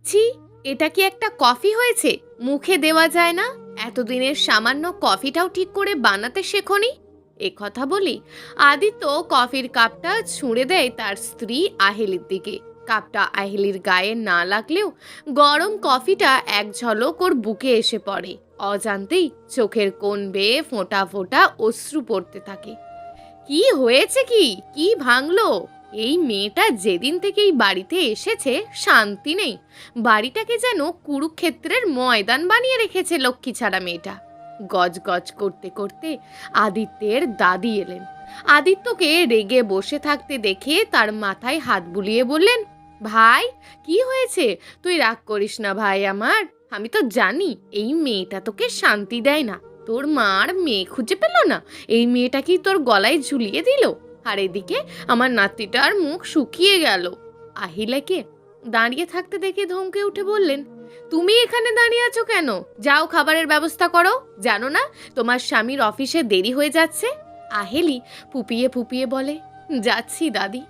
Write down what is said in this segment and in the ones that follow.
ছি, এটা কি একটা কফি হয়েছে? মুখে দেওয়া যায় না? এতদিনের সামান্য কফিটাও ঠিক করে বানাতে শেখনি। এ কথা বলি আদিত্য কফির কাপটা ছুঁড়ে দেয় তার স্ত্রী আহেলির দিকে। কাপটা আহেলির গায়ে না লাগলেও গরম কফিটা এক ঝলক ওর বুকে এসে পড়ে। অজান্তেই চোখের কোণ বেয়ে ফোঁটা ফোঁটা অশ্রু পড়তে থাকে। কি হয়েছে? কি কি ভাঙলো? এই মেয়েটা যেদিন থেকে এই বাড়িতে এসেছে শান্তি নেই। বাড়িটাকে যেন কুরুক্ষেত্রের ময়দান বানিয়ে রেখেছে লক্ষ্মী ছাড়া মেয়েটা। গজ গজ করতে করতে আদিত্যের দাদি এলেন। আদিত্যকে রেগে বসে থাকতে দেখে তার মাথায় হাত বুলিয়ে বললেন, ভাই, কি হয়েছে? তুই রাগ করিস না ভাই আমার। আমি তো জানি এই মেয়েটা তোকে শান্তি দেয় না। তোর মার মেয়ে খুঁজে পেল না, এই মেয়েটা কি তোর গলায় ঝুলিয়ে দিল? আর এদিকে আমার নাতিটার মুখ শুকিয়ে গেল। আহিলাকে দাঁড়িয়ে থাকতে দেখে ধমকে উঠে বললেন, তুমি এখানে দাঁড়িয়ে আছো কেন? যাও খাবারের ব্যবস্থা করো। জানো না তোমার স্বামীর অফিসে দেরি হয়ে যাচ্ছে? আহেলি ফুপিয়ে ফুপিয়ে বলে, যাচ্ছি দাদি।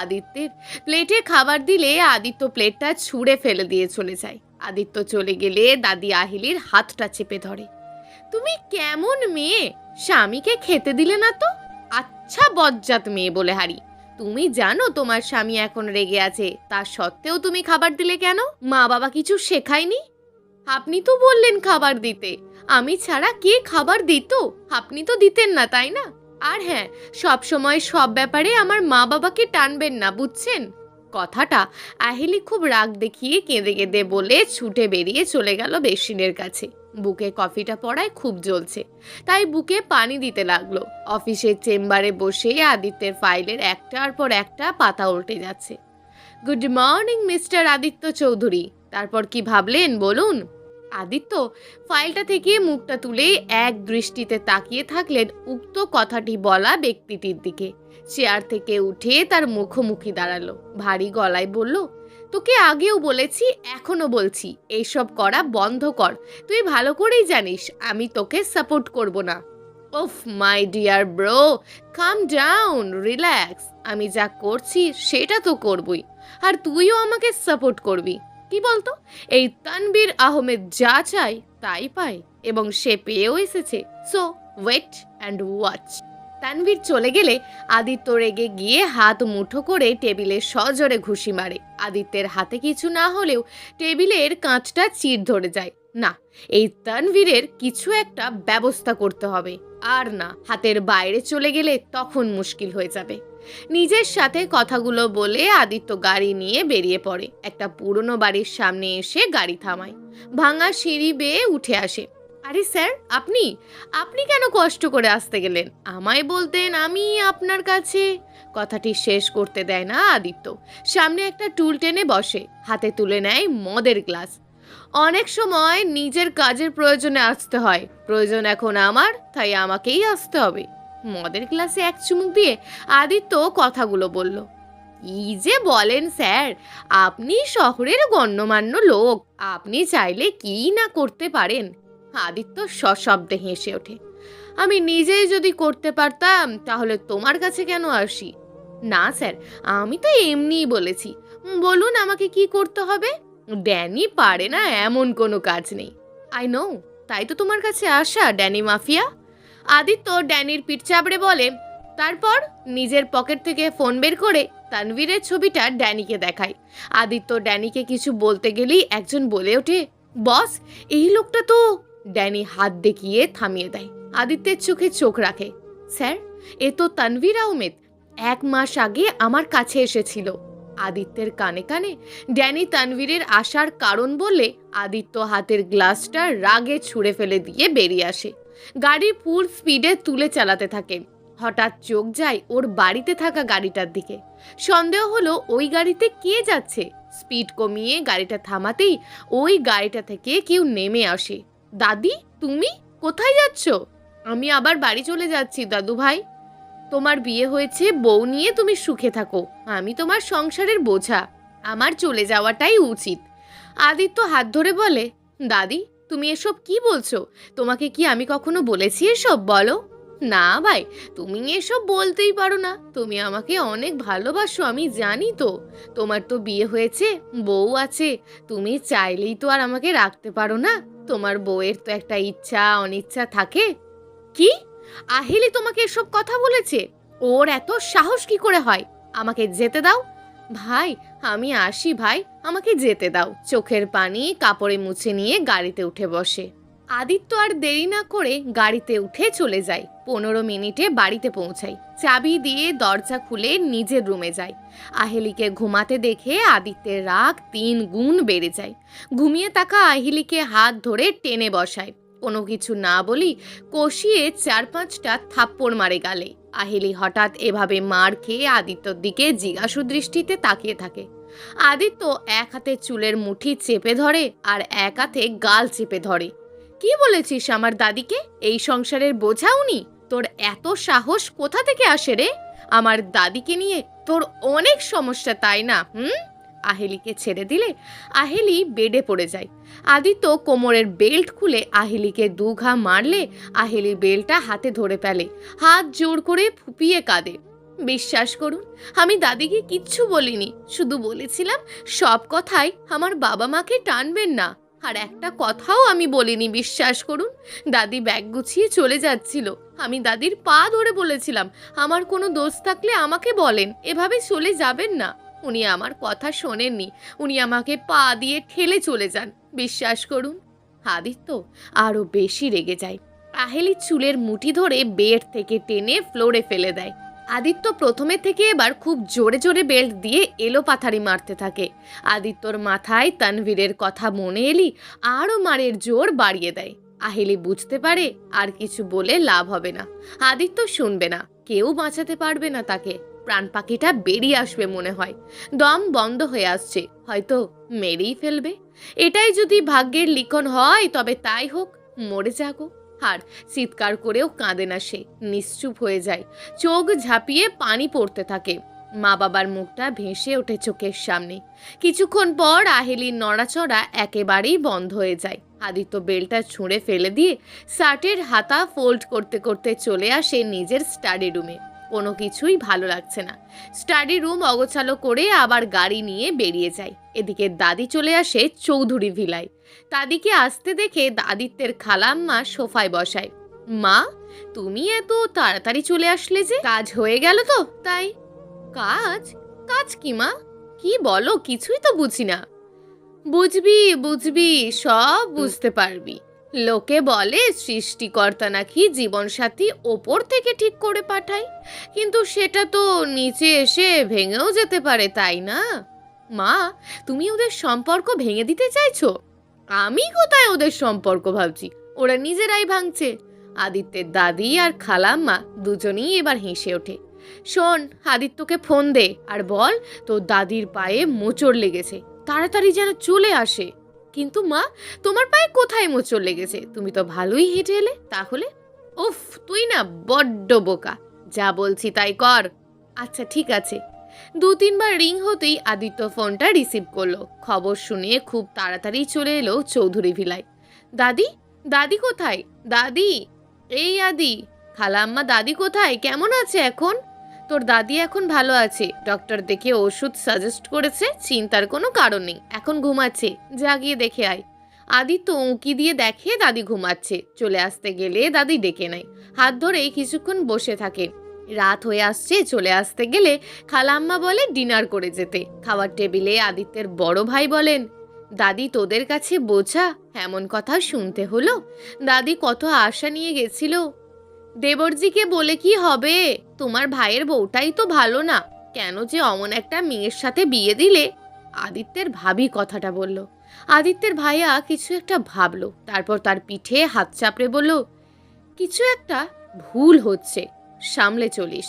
আদিত্যের প্লেটে খাবার দিলে আদিত্য প্লেটটা ছুঁড়ে ফেলে দিয়ে চলে যায়। আদিত্য চলে গেলে দাদি আহিলির হাতটা চেপে ধরে। তুমি কেমন মেয়ে, স্বামীকে খেতে দিলে না তো? আচ্ছা বজ্জাত মেয়ে বলে হারি। তুমি জানো তোমার স্বামী এখন রেগে আছে, তা সত্ত্বেও তুমি খাবার দিলে কেন? মা বাবা কিছু শেখায়নি? আপনি তো বললেন খাবার দিতে, আমি ছাড়া কে খাবার দিত? আপনি তো দিতেন না, তাই না? আর হ্যাঁ, সব সময় সব ব্যাপারে আমার মা বাবাকে টানবেন না, বুঝছেন? কথাটা আহেলি খুব রাগ দেখিয়ে কেঁদে কেঁদে বলে ছুটে বেরিয়ে চলে গেল বেসিনের কাছে। বুকে কফিটা পড়ায় খুব জ্বলছে, তাই বুকে পানি দিতে লাগলো। অফিসের চেম্বারে বসে আদিত্যের ফাইলের একটার পর একটা পাতা উল্টে যাচ্ছে। Good morning mister Aditya Chowdhury. তারপর কি ভাবলেন বলুন? আদিত্য ফাইলটা থেকে মুখটা তুলে এক দৃষ্টিতে তাকিয়ে থাকলেন উক্ত কথাটি বলা ব্যক্তিটির দিকে। চেয়ার থেকে উঠে তার মুখোমুখি দাঁড়ালো। ভারী গলায় বলল, তোকে আগেও বলেছি, এখনো বলছি, এইসব করা বন্ধ কর। তুই ভালো করেই জানিস আমি তোকে সাপোর্ট করব না। ওফ my dear bro, calm down, relax. আমি যা করছি সেটা তো করবই, আর তুইও আমাকে সাপোর্ট করবি। কি বলতো, এই তানবীর আহমেদ যা চায় তাই পায়, এবং সে পেয়েও এসেছে। So wait and watch. Tanvir চলে গেলে আদিত্য রেগে গিয়ে হাত মুঠো করে টেবিলে সজোরে ঘুষি মারে। আদিত্যের হাতে কিছু না হলেও টেবিলের কাঁচটা চির ধরে যায়। না, এই তানভীরের কিছু একটা ব্যবস্থা করতে হবে। আর না, হাতের বাইরে চলে গেলে তখন মুশকিল হয়ে যাবে। নিজের সাথে কথাগুলো বলে আদিত্য গাড়ি নিয়ে বেরিয়ে পড়ে। একটা পুরনো বাড়ির সামনে এসে গাড়ি থামায়। ভাঙা সিঁড়ি বেয়ে উঠে আসে। আরে স্যার, আপনি আপনি কেন কষ্ট করে আসতে গেলেন? আমায় বলতেন, আমি আপনার কাছে। কথাটি শেষ করতে দেয় না আদিত্য। সামনে একটা টুল টেনে বসে, হাতে তুলে নেয় মদের গ্লাস। অনেক সময় নিজের কাজের প্রয়োজনে আসতে হয়। প্রয়োজন এখন আমার, তাই আমাকেই আসতে হবে। মদের গ্লাসে এক চুমুক দিয়ে আদিত্য কথাগুলো বলল। কি যে বলেন স্যার, আপনি শহরের গণ্যমান্য লোক, আপনি চাইলে কি না করতে পারেন। আদিত্য সশব্দে হেসে ওঠে। আমি নিজেই যদি করতে পারতাম তাহলে তোমার কাছে কেন আসি? না স্যার, আমি তো এমনিই বলেছি। বলুন আমাকে কি করতে হবে? ড্যানি পারে না এমন কোনো কাজ নেই। আই নো, তাই তো তোমার কাছে আসা, ড্যানি মাফিয়া। আদিত্য ড্যানির পিঠ চাপড়ে বলে। তারপর নিজের পকেট থেকে ফোন বের করে তানভীরের ছবিটা ড্যানিকে দেখায়। আদিত্য ড্যানিকে কিছু বলতে গেলেই একজন বলে ওঠে, বস, এই লোকটা তো। ড্যানি হাত দেখিয়ে থামিয়ে দেয়। আদিত্যের চোখে চোখ রাখে। স্যার, এ তো তানভীর আহমেদ, 1 মাস আগে আমার কাছে এসেছিল। আদিত্যের কানে কানে ড্যানি তানভীরের আসার কারণ বলে আদিত্য হাতের গ্লাসটা রাগে ছুঁড়ে ফেলে দিয়ে বেরিয়ে আসে। গাড়ি ফুল স্পিডে তুলে চালাতে থাকে। হঠাৎ চোখ যায় ওর বাড়িতে থাকা গাড়িটার দিকে। সন্দেহ হলো ওই গাড়িতে কে যাচ্ছে। স্পিড কমিয়ে গাড়িটা থামাতেই ওই গাড়িটা থেকে কেউ নেমে আসে। দাদি, তুমি কোথায় যাচ্ছ? আমি আবার বাড়ি চলে যাচ্ছি দাদু ভাই। তোমার বিয়ে হয়েছে, বউ নিয়ে তুমি সুখে থাকো, আমি তোমার সংসারের বোঝা, আমার চলে যাওয়াটাই উচিত। আদিত্য হাত ধরে বলে, দাদি, তুমি এসব কি বলছো? তোমাকে কি আমি কখনো বলেছি এসব? বলো। না ভাই, তুমি এসব বলতেই পারো না। তুমি আমাকে অনেক ভালোবাসো, আমি জানি তো। তোমার তো বিয়ে হয়েছে, বউ আছে। তুমি চাইলেই তো আর আমাকে রাখতে পারো না। তোমার বউয়ের তো একটা ইচ্ছা অনিচ্ছা থাকে। কি? আহিলি তোমাকে এসব কথা বলেছে? ওর এত সাহস কি করে হয়? আমাকে যেতে দাও। ভাই, আমি আসি ভাই, আমাকে যেতে দাও। চোখের পানি কাপড়ে মুছে নিয়ে গাড়িতে উঠে বসে। আদিত্য আর দেরি না করে গাড়িতে উঠে চলে যায়। 15 মিনিটে বাড়িতে পৌঁছায়। চাবি দিয়ে দরজা খুলে নিজের রুমে যায়। আহিলিকে ঘুমাতে দেখে আদিত্যের রাগ 3 গুণ বেড়ে যায়। ঘুমিয়ে থাকা আহিলিকে হাত ধরে টেনে বসায়। কোনো কিছু না বলি কষিয়ে 4-5টা থাপ্পড় মারে গালে। আহিলি হঠাৎ এভাবে মার খেয়ে আদিত্যর দিকে জিজ্ঞাসু দৃষ্টিতে তাকিয়ে থাকে। আদিত্য এক হাতে চুলের মুঠি চেপে ধরে আর এক হাতে গাল চেপে ধরে। কি বলেছিস আমার দাদিকে? এই সংসারের বোঝা উনি? তোর এত সাহস কোথা থেকে আসে রে? আমার দাদিকে নিয়ে তোর অনেক সমস্যা, তাই না? আহিলিকে ছেড়ে দিলে আহিলি বেডে পড়ে যায়। আদিত্য কোমরের বেল্ট খুলে আহিলিকে 2 ঘা মারলে আহিলি বেল্টটা হাতে ধরে ফেলে। হাত জোর করে ফুপিয়ে কাঁদে। বিশ্বাস করুন, আমি দাদিকে কিচ্ছু বলিনি। শুধু বলেছিলাম সব কথাই আমার বাবা মাকে টানবেন না। আর একটা কথাও আমি বলিনি, বিশ্বাস করুন। দাদি ব্যাগ গুছিয়ে চলে যাচ্ছিল। আমি দাদির পা ধরে বলেছিলাম, আমার কোনো দোষ থাকলে আমাকে বলেন, এভাবে চলে যাবেন না। উনি আমার কথা শোনেননি। উনি আমাকে পা দিয়ে ঠেলে চলে যান। বিশ্বাস করুন। আদিত্য আরো বেশি রেগে যায়। আহিলি চুলের মুঠি ধরে বেড থেকে টেনে ফ্লোরে ফেলে দেয়। আদিত্য প্রথমে থেকে এবার খুব জোরে জোরে বেল্ট দিয়ে এলোপাথারি মারতে থাকে। আদিত্যর মাথায় তানভীরের কথা মনে এলি আরও মারের জোর বাড়িয়ে দেয়। আহিলি বুঝতে পারে আর কিছু বলে লাভ হবে না। আদিত্য শুনবে না, কেউ বাঁচাতে পারবে না তাকে। প্রাণ পাখিটা বেরিয়ে আসবে মনে হয়। দম বন্ধ হয়ে আসছে, হয়তো মেরেই ফেলবে। এটাই যদি ভাগ্যের লিখন হয় তবে তাই হোক, মরে যাগো। আর চিৎকার করেও কাঁদে না সে, নিশ্চুপ হয়ে যায়। চোখ ঝাঁপিয়ে পানি পড়তে থাকে। মা বাবার মুখটা ভেসে ওঠে চোখের সামনে। কিছুক্ষণ পর আহিলির নড়াচড়া একেবারেই বন্ধ হয়ে যায়। আদিত্য বেলটা ছুঁড়ে ফেলে দিয়ে শার্টের হাতা ফোল্ড করতে করতে চলে আসে নিজের স্টাডি রুমে। কোনো কিছুই ভালো লাগছে না। স্টাডি রুম অগোছালো করে আবার গাড়ি নিয়ে বেরিয়ে যায়। এদিকে দাদি চলে আসে চৌধুরী ভিলায়। দাদিকে আসতে দেখে আদিত্যের খালাম্মা সোফায় বসায়। মা, তুমি এত তাড়াতাড়ি চলে আসলে যে? কাজ হয়ে গেল তো তাই? কাজ? কাজ কি মা? কি বলো, কিছুই তো বুঝি না। বুঝবি বুঝবি, সব বুঝতে পারবি। লোকে বলে সৃষ্টিকর্তা নাকি জীবনসাথী ওপর থেকে ঠিক করে পাঠায়, কিন্তু সেটা তো নিচে এসে ভেঙেও যেতে পারে, তাই না? মা, তুমি ওদের সম্পর্ক ভেঙে দিতে চাইছো? আমি কোথায় ওদের সম্পর্ক ভাবছি, ওরা নিজেরাই ভাঙছে। আদিত্যের দাদি আর খালাম্মা দুজনেই এবার হেসে ওঠে। শোন, আদিত্যকে ফোন দে আর বল তোর দাদির পায়ে মোচড় লেগেছে, তাড়াতাড়ি যেন চলে আসে। কিন্তু মা, তোমার পায়ে কোথায় মোচড় লেগেছে? তুমি তো ভালোই হেঁটে এলে। তাহলে? উফ, তুই না বড্ড বোকা। যা বলছি তাই কর। আচ্ছা ঠিক আছে। 2-3 বার রিং হতেই আদিত্য ফোনটা রিসিভ করলো। খবর শুনে খুব তাড়াতাড়ি চলে এলো চৌধুরী ভিলায়। দাদি, দাদি কোথায়? দাদি, এই আদি। খালাম্মা, দাদি কোথায়? কেমন আছে এখন? তোর দাদি এখন ভালো আছে। ডক্টর দেখে ওষুধ সাজেস্ট করেছে, চিন্তার কোনো কারণ নেই। এখন ঘুমাচ্ছে, যা গিয়ে দেখে আয়। আদিত্য উঁকি দিয়ে দেখে দাদি ঘুমাচ্ছে। চলে আসতে গেলে দাদি ডেকে নেয়। হাত ধরেই কিছুক্ষণ বসে থাকে। রাত হয়ে আসছে, চলে আসতে গেলে খালাম্মা বলে ডিনার করে যেতে। খাওয়ার টেবিলে আদিত্যের বড় ভাই বলেন, দাদি তোদের কাছে বোঝা, এমন কথা শুনতে হলো। দাদি কত আশা নিয়ে গেছিল। দেবরজিকে বলে কি হবে? তোমার ভাইয়ের বউটাই তো ভালো না, কেন যে অমন একটা মেয়ের সাথে বিয়ে দিলে? আদিত্যের ভাবি কথাটা বলল। আদিত্যের ভাইয়া কিছু একটা ভাবলো, তারপর তার পিঠে হাত চাপড়ে বলল, কিছু একটা ভুল হচ্ছে, সামলে চলিস।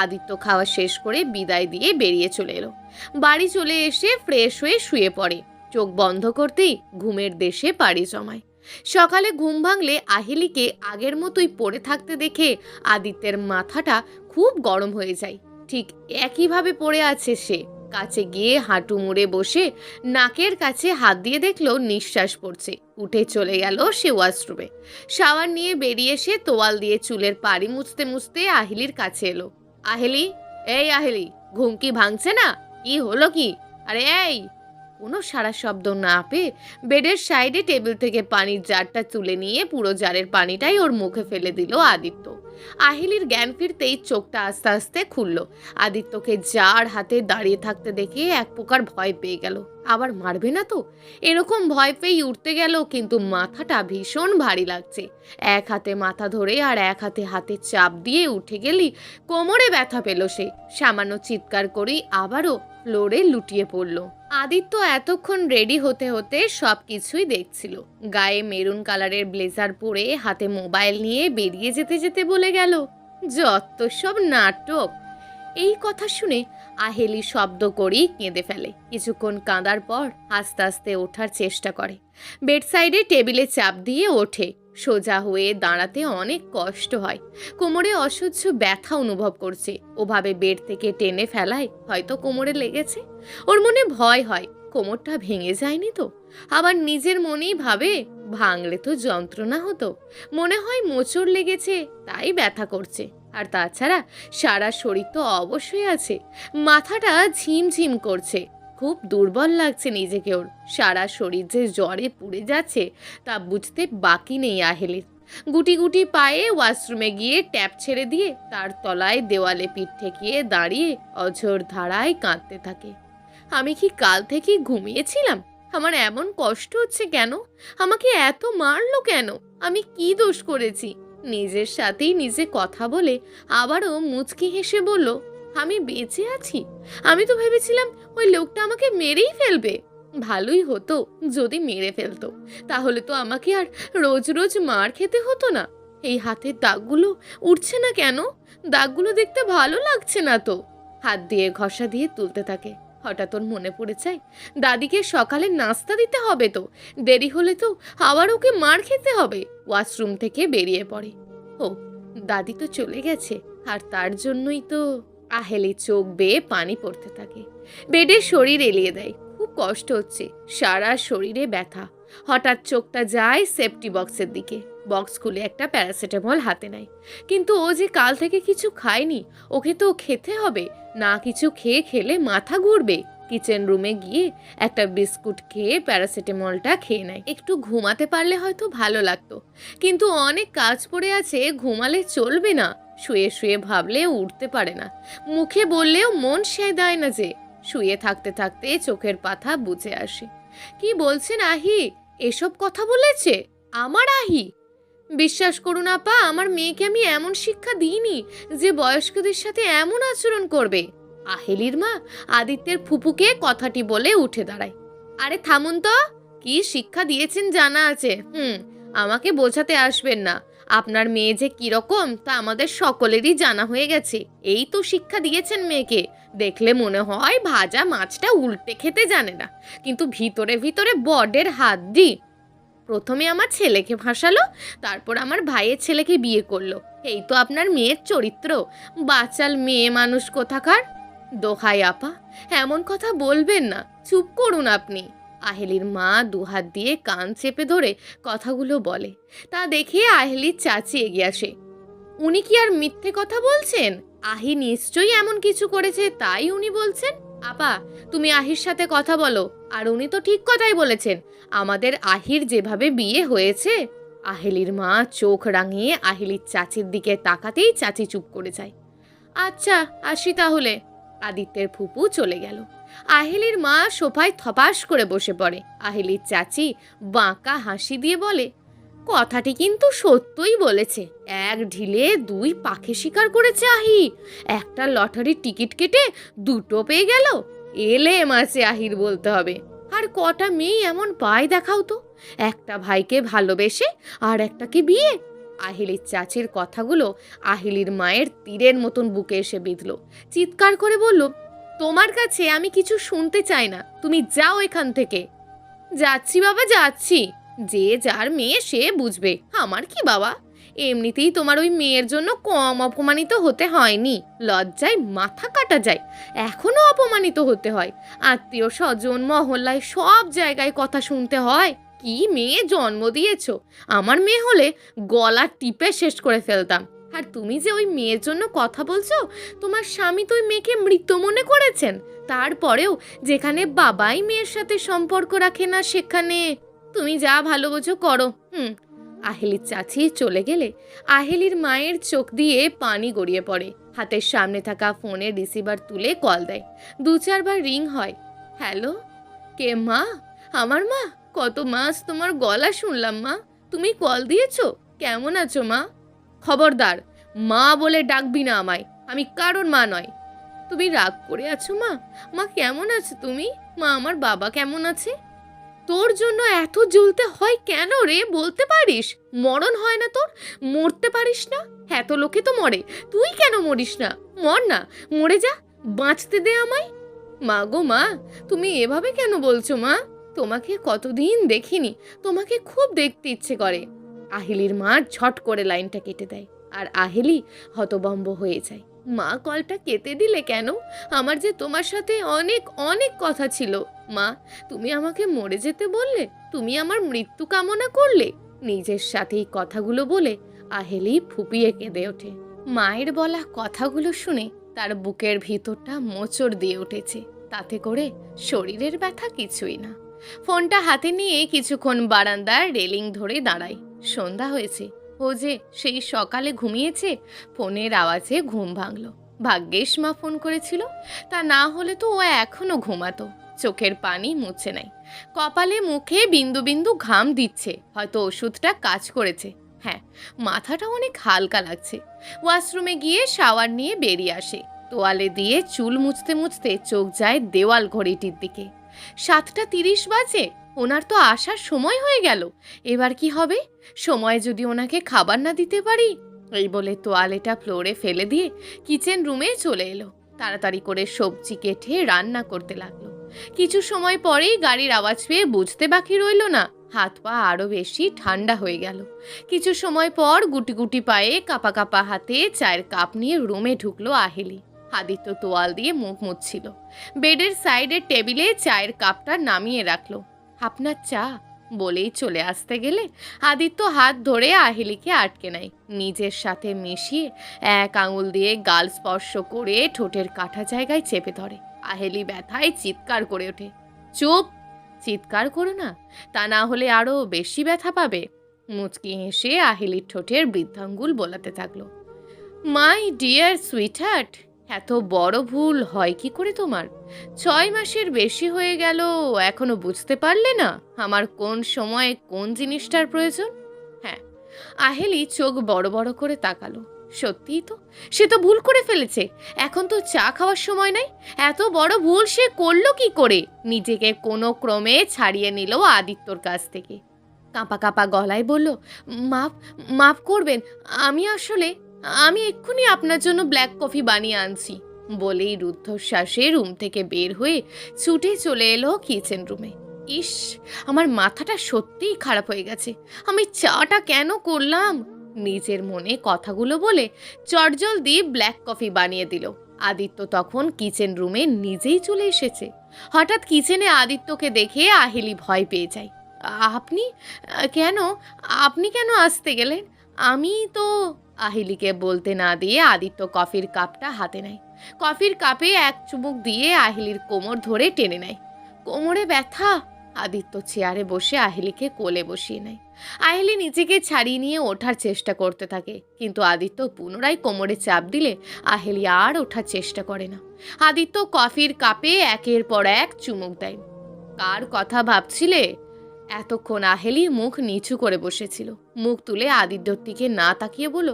আদিত্য খাওয়া শেষ করে বিদায় দিয়ে বেরিয়ে চলে এলো। বাড়ি চলে এসে ফ্রেশ হয়ে শুয়ে পড়ে। চোখ বন্ধ করতেই ঘুমের দেশে পাড়ি জমায়। সকালে ঘুম ভাঙলে আহিলিকে আগের মতোই পড়ে থাকতে দেখে আদিত্যের মাথাটা খুব গরম হয়ে যায়। ঠিক একইভাবে পড়ে আছে সে। কাছে গিয়ে হাঁটু মুড়ে বসে নাকের কাছে হাত দিয়ে দেখলো নিঃশ্বাস পড়ছে। উঠে চলে গেল সে ওয়াশরুমে। শাওয়ার নিয়ে বেরিয়ে এসে তোয়াল দিয়ে চুলের পাড়ি মুছতে মুছতে আহিলির কাছে এলো। আহেলি, এই আহেলি, ঘুম কি ভাঙছে না? কি হলো কি? আরে এই! কোনো সারা শব্দ না পেয়ে বেডের সাইডে টেবিল থেকে পানির জারটা তুলে নিয়ে পুরো জারের পানিটাই ওর মুখে ফেলে দিল আদিত্য। আহিলির জ্ঞান ফিরতেই চোখটা আস্তে আস্তে খুলল। আদিত্যকে জার হাতে দাঁড়িয়ে থাকতে দেখে এক প্রকার ভয় পেয়ে গেল। আবার মারবে না তো? এরকম ভয় পেয়েই উঠতে গেল, কিন্তু মাথাটা ভীষণ ভারী লাগছে। এক হাতে মাথা ধরে আর এক হাতে হাতে চাপ দিয়ে উঠে গেলি কোমরে ব্যথা পেল সে। সামান্য চিৎকার করেই আবারও ফ্লোরে লুটিয়ে পড়ল। আদিত্য এতক্ষণ রেডি হতে হতে সব কিছুই দেখছিল। গায়ে মেরুন কালারের ব্লেজার পরে হাতে মোবাইল নিয়ে বেরিয়ে যেতে যেতে বলে গেল, যত সব নাটক। এই কথা শুনে আহেলি শব্দ করেই কেঁদে ফেলে। কিছুক্ষণ কাঁদার পর আস্তে আস্তে ওঠার চেষ্টা করে। বেড সাইডে টেবিলে চাপ দিয়ে ওঠে। সোজা হয়ে দাঁড়াতে অনেক কষ্ট হয়। কোমরে অসহ্য ব্যথা অনুভব করছে। ওভাবে বেড থেকে টেনে ফেলায় হয়তো কোমরে লেগেছে। ওর মনে ভয় হয় কোমরটা ভেঙে যায়নি তো। আবার নিজের মনেই ভাবে, ভাঙলে তো যন্ত্রণা হতো। মনে হয় মোচড় লেগেছে, তাই ব্যথা করছে। আর তাছাড়া সারা শরীর তো অবশ্যই আছে। মাথাটা ঝিমঝিম করছে। খুব দুর্বল লাগছে নিজেকে ওর। সারা শরীর যে জ্বরে পুড়ে যাচ্ছে তা বুঝতে বাকি নেই আহেলির। গুটি গুটি পায়ে ওয়াশরুমে গিয়ে ট্যাপ ছেড়ে দিয়ে তার তলায় দেওয়ালে পিঠ ঠেকিয়ে দাঁড়িয়ে অঝোর ধারায় কাঁদতে থাকে। আমি কি কাল থেকে ঘুমিয়েছিলাম? আমার এমন কষ্ট হচ্ছে কেন? আমাকে এত মারলো কেন? আমি কি দোষ করেছি? নিজের সাথেই নিজে কথা বলে আবারও মুচকি হেসে বলল, আমি বেঁচে আছি। আমি তো ভেবেছিলাম ওই লোকটা আমাকে মেরেই ফেলবে। ভালোই হতো যদি মেরে ফেলতো, তাহলে তো আমাকে আর রোজ রোজ মার খেতে হতো না। এই হাতের দাগগুলো উঠছে না কেন? দাগগুলো দেখতে ভালো লাগছে না তো। হাত দিয়ে ঘষা দিয়ে তুলতে থাকে। হঠাৎ ওর মনে পড়ে যায় দাদিকে সকালে নাস্তা দিতে হবে তো। দেরি হলে তো আবার ওকে মার খেতে হবে। ওয়াশরুম থেকে বেরিয়ে পড়ে। ও, দাদি তো চলে গেছে, আর তার জন্যই তো। আহেলি চোখ বেয়ে পানি পড়তে থাকে। বেডে শরীর এলিয়ে দেয়। খুব কষ্ট হচ্ছে, সারা শরীরে ব্যথা। হঠাৎ চোখটা যায় সেফটি বক্সের দিকে। বক্স খুলে একটা প্যারাসিটামল হাতে নেয়। কিন্তু ও যে কাল থেকে কিছু খায়নি, ওকে তো খেতে হবে। না কিছু খেয়ে খেলে মাথা ঘুরবে। কিচেন রুমে গিয়ে একটা বিস্কুট খেয়ে প্যারাসিটামলটা খেয়ে নেয়। একটু ঘুমাতে পারলে হয়তো ভালো লাগতো, কিন্তু অনেক কাজ পড়ে আছে, ঘুমালে চলবে না। শুয়ে শুয়ে ভাবলে উঠতে পারে না, মুখে বললেও মন সায় দেয় না যে। শুয়ে থাকতে থাকতে চোখের পাতা বুঝে আসে। কি বলছেন আহি? এসব কথা বলেছে আমার আহি? বিশ্বাস করুন আপা, আমার মেয়েকে আমি এমন শিক্ষা দিইনি যে বয়স্কদের সাথে এমন আচরণ করবে। আহেলির মা আদিত্যের ফুপুকে কথাটি বলে উঠে দাঁড়ায়। আরে থামুন তো, কি শিক্ষা দিয়েছেন জানা আছে। আমাকে বোঝাতে আসবেন না। আপনার মেয়ে যে কিরকম তা আমাদের সকলেরই জানা হয়ে গেছে। এই তো শিক্ষা দিয়েছেন মেয়েকে। দেখলে মনে হয় ভাজা মাছটা উল্টে খেতে জানে না, কিন্তু ভিতরে ভিতরে বডের হাত দি। প্রথমে আমার ছেলেকে ফাঁসালো, তারপর আমার ভাইয়ের ছেলেকে বিয়ে করলো। এই তো আপনার মেয়ের চরিত্র। বাচাল মেয়ে মানুষ কোথাকার। দোহাই আপা, এমন কথা বলবেন না, চুপ করুন আপনি। আহেলির মা দুহাত দিয়ে কান চেপে ধরে কথাগুলো বলে। তা দেখে আহেলির চাচি এগিয়ে আসে। উনি কি আর মিথ্যে কথা বলছেন? আহি নিশ্চয়ই এমন কিছু করেছে, তাই উনি বলছেন। আপা, তুমি আহির সাথে কথা বলো। আর উনি তো ঠিক কথাই বলেছেন। আমাদের আহির যেভাবে বিয়ে হয়েছে। আহেলির মা চোখ রাঙিয়ে আহেলির চাচির দিকে তাকাতেই চাচি চুপ করে যায়। আচ্ছা, আসি তাহলে। আদিত্যের ফুপু চলে গেল। আহেলির মা সোফায় থপাস করে বসে পড়ে। আহেলির চাচি বাঁকা হাসি দিয়ে বলে, কথাটি কিন্তু সত্যই বলেছে। এক ঢিলে দুই পাখি শিকার করেছে আহি। একটা লটারির টিকিট কেটে দুটো পেয়ে গেল। এলে মাছে আহির বলতে হবে। আর কটা মেয়ে এমন পায় দেখাও তো, একটা ভাইকে ভালোবেসে আর একটাকে বিয়ে। আহিলির চাচির কথাগুলো আহিলির মায়ের তীরের মতন বুকে এসে বিঁধল। চিৎকার করে বলল, তোমার কাছে আমি কিছু শুনতে চাই না, তুমি যাও এখান থেকে। যাচ্ছি বাবা, যাচ্ছি। যে যার মেয়ে সে বুঝবে, আমার কি বাবা। এমনিতেই তোমার ওই মেয়ের জন্য কম অপমানিত হতে হয়নি, লজ্জায় মাথা কাটা যায়, এখনো অপমানিত হতে হয়। আত্মীয় স্বজন মহল্লায় সব জায়গায় কথা শুনতে হয়। কি মেয়ে জন্ম দিয়েছো! আমার মেয়ে হলে গলা টিপে শেষ করে ফেলতাম। আর তুমি যে ওই মেয়ের জন্য কথা বলছো, তোমার স্বামী তো ওই মেয়েকে মৃত মনে করেছেন। তারপরেও যেখানে বাবাই মেয়ের সাথে সম্পর্ক রাখে না, সেখানে তুমি যা ভালো বোঝো করো। আহেলির চাচি চলে গেলে আহেলির মায়ের চোখ দিয়ে পানি গড়িয়ে পড়ে। হাতের সামনে থাকা ফোনের রিসিভার তুলে কল দেয়। 2-4 বার রিং হয়। হ্যালো, কে মা? আমার মা? কত মাস তোমার গলা শুনলাম মা, তুমি কল দিয়েছো? কেমন আছো মা? খবরদার মা বলে ডাকবি না আমায়, আমি কারোর মা নয়। তুমি রাগ করে আছো মা? মা কেমন আছো তুমি? মা আমার বাবা কেমন আছে? তোর জন্য এত জ্বলতে হয় কেন রে, বলতে পারিস? মরণ হয় না তোর? মরতে পারিস না? এত লোকে তো মরে, তুই কেন মরিস না? মর না, মরে যা, বাঁচতে দে আমায়। মা গো মা, তুমি এভাবে কেন বলছো মা? তোমাকে কতদিন দেখিনি, তোমাকে খুব দেখতে ইচ্ছে করে। আহিলির মা ঝট করে লাইনটা কেটে দেয়, আর আহেলি হতভম্ব হয়ে যায়। মা কলটা কেটে দিলে কেন? আমার যে তোমার সাথে অনেক অনেক কথা ছিল মা। তুমি আমাকে মরে যেতে বললে, তুমি আমার মৃত্যু কামনা করলে। নিজের সাথেই কথাগুলো বলে আহেলি ফুপিয়ে কেঁদে ওঠে। মায়ের বলা কথাগুলো শুনে তার বুকের ভিতরটা মোচড় দিয়ে উঠেছে। তাতে করে শরীরের ব্যথা কিছুই না। ফোনটা হাতে নিয়ে কিছুক্ষণ বারান্দার রেলিং ধরে দাঁড়ায়। সন্ধ্যা হয়েছে। ও যে সেই সকালে ঘুমিয়েছে, ফোনের আওয়াজে ঘুম ভাঙল। ভাগ্যিস মা ফোন করেছিল, তা না হলে তো ও এখনো ঘুমাতো। চোখের পানি মুছে নাই, কপালে মুখে বিন্দু বিন্দু ঘাম দিচ্ছে। হয়তো ওষুধটা কাজ করেছে। হ্যাঁ, মাথাটা অনেক হালকা লাগছে। ওয়াশরুমে গিয়ে শাওয়ার নিয়ে বেরিয়ে আসে। তোয়ালে দিয়ে চুল মুছতে মুছতে চোখ যায় দেওয়াল ঘড়িটির দিকে। 7:30 বাজে। ওনার তো আসার সময় হয়ে গেল। এবার কি হবে? সময় যদি ওনাকে খাবার না দিতে পারি। এই বলে তোয়ালেটা ফ্লোরে ফেলে দিয়ে কিচেন রুমে চলে এলো। তাড়াতাড়ি করে সবজি কেটে রান্না করতে লাগলো। কিছু সময় পরেই গাড়ির আওয়াজ পেয়ে বুঝতে বাকি রইল না, হাত পা আরো বেশি ঠান্ডা হয়ে গেল। কিছু সময় পর গুটি গুটি পায়ে কাপা কাপা হাতে চায়ের কাপ নিয়ে রুমে ঢুকলো আহেলি। আদিত্য তোয়াল দিয়ে মুখ মুছছিল। বেডের সাইডের টেবিলে চায়ের কাপটা নামিয়ে রাখলো। আপনার চা বলেই চলে আসতে গেলে আদিত্য হাত ধরে আহেলিকে আটকে নেয়। নিজের সাথে মিশিয়ে এক আঙুল দিয়ে গাল স্পর্শ করে ঠোঁটের কাটা জায়গায় চেপে ধরে। আহেলি ব্যথায় চিৎকার করে ওঠে। চুপ, চিৎকার করো না, তা না হলে আরো বেশি ব্যথা পাবে। মুচকি হেসে আহেলির ঠোঁটের বৃদ্ধাঙ্গুল বোলাতে থাকলো। মাই ডিয়ার সুইটহার্ট, এত বড় ভুল হয় কি করে তোমার? 6 মাসের বেশি হয়ে গেল, এখনো বুঝতে পারলে না আমার কোন সময়ে কোন জিনিসটার প্রয়োজন? হ্যাঁ। আহেলি চোখ বড় বড় করে তাকালো। সত্যিই তো, সে তো ভুল করে ফেলেছে। এখন তো চা খাওয়ার সময় নাই। এত বড় ভুল সে করলো কি করে? নিজেকে কোনো ক্রমে ছাড়িয়ে নিল আদিত্যর কাছ থেকে। কাঁপা কাঁপা গলায় বলল, মাফ মাফ করবেন, আমি এক্ষুনি আপনার জন্য ব্ল্যাক কফি বানিয়ে আনছি। বলেই রুদ্ধশ্বাসে রুম থেকে বের হয়ে ছুটে চলে এলো কিচেন রুমে। ইস, আমার মাথাটা সত্যিই খারাপ হয়ে গেছে, আমি চাটা কেন করলাম? নিজের মনে কথাগুলো বলে চটজল দিয়ে ব্ল্যাক কফি বানিয়ে দিল। আদিত্য তখন কিচেন রুমে নিজেই চলে এসেছে। হঠাৎ কিচেনে আদিত্যকে দেখে আহেলি ভয় পেয়ে যায়। আপনি কেন আপনি কেন আসতে গেলেন? আমি তো। আহিলিকে বলতে না দিয়ে আদিত্য কফির কাপটা হাতে নেয়। কফির কাপে এক চুমুক দিয়ে আহিলির কোমর ধরে টেনে নেয়। কোমরে ব্যথা। আদিত্য চেয়ারে বসে আহিলিকে কোলে বসিয়ে নেয়। আহিলি নিজেকে ছাড়িয়ে নিয়ে ওঠার চেষ্টা করতে থাকে, কিন্তু আদিত্য পুনরায় কোমরে চাপ দিলে আহিলি আর ওঠার চেষ্টা করে না। আদিত্য কফির কাপে একের পর এক চুমুক দেয়। কার কথা ভাবছিলে? এতক্ষণ আহেলি মুখ নিচু করে বসেছিল। মুখ তুলে আদিত্যর দিকে না তাকিয়ে বলল,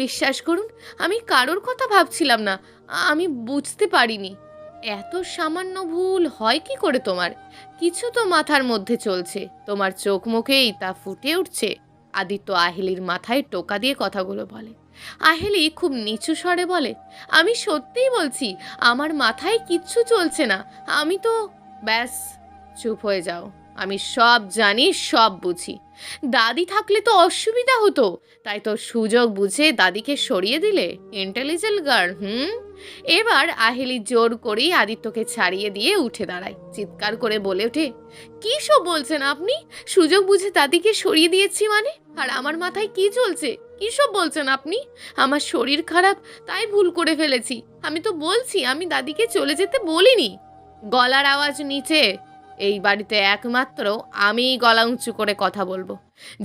বিশ্বাস করুন, আমি কারোর কথা ভাবছিলাম না, আমি বুঝতে পারিনি। এত সামান্য ভুল হয় কি করে তোমার? কিছু তো মাথার মধ্যে চলছে, তোমার চোখ মুখেই তা ফুটে উঠছে। আদিত্য আহেলির মাথায় টোকা দিয়ে কথাগুলো বলে। আহেলি খুব নিচু স্বরে বলে, আমি সত্যিই বলছি, আমার মাথায় কিচ্ছু চলছে না, আমি তো। ব্যাস, চুপ হয়ে যাও, আমি সব জানি, সব বুঝি। দাদি থাকলে তো অসুবিধা হতো, তাই তো সুযোগ বুঝে দাদিকে সরিয়ে দিলে। Intelligent girl. এবার আহেলি জোর করেই আদিত্যকে ছাড়িয়ে দিয়ে উঠে দাঁড়ায়, চিৎকার করে বলে ওঠে, কি সব বলছেন আপনি? সুযোগ বুঝে দাদিকে সরিয়ে দিয়েছি মানে? আর আমার মাথায় কি চলছে? কি সব বলছেন আপনি? আমার শরীর খারাপ, তাই ভুল করে ফেলেছি। আমি তো বলছি আমি দাদিকে চলে যেতে বলিনি। গলার আওয়াজ নিচে। এই বাড়িতে একমাত্র আমিই গলা উঁচু করে কথা বলবো।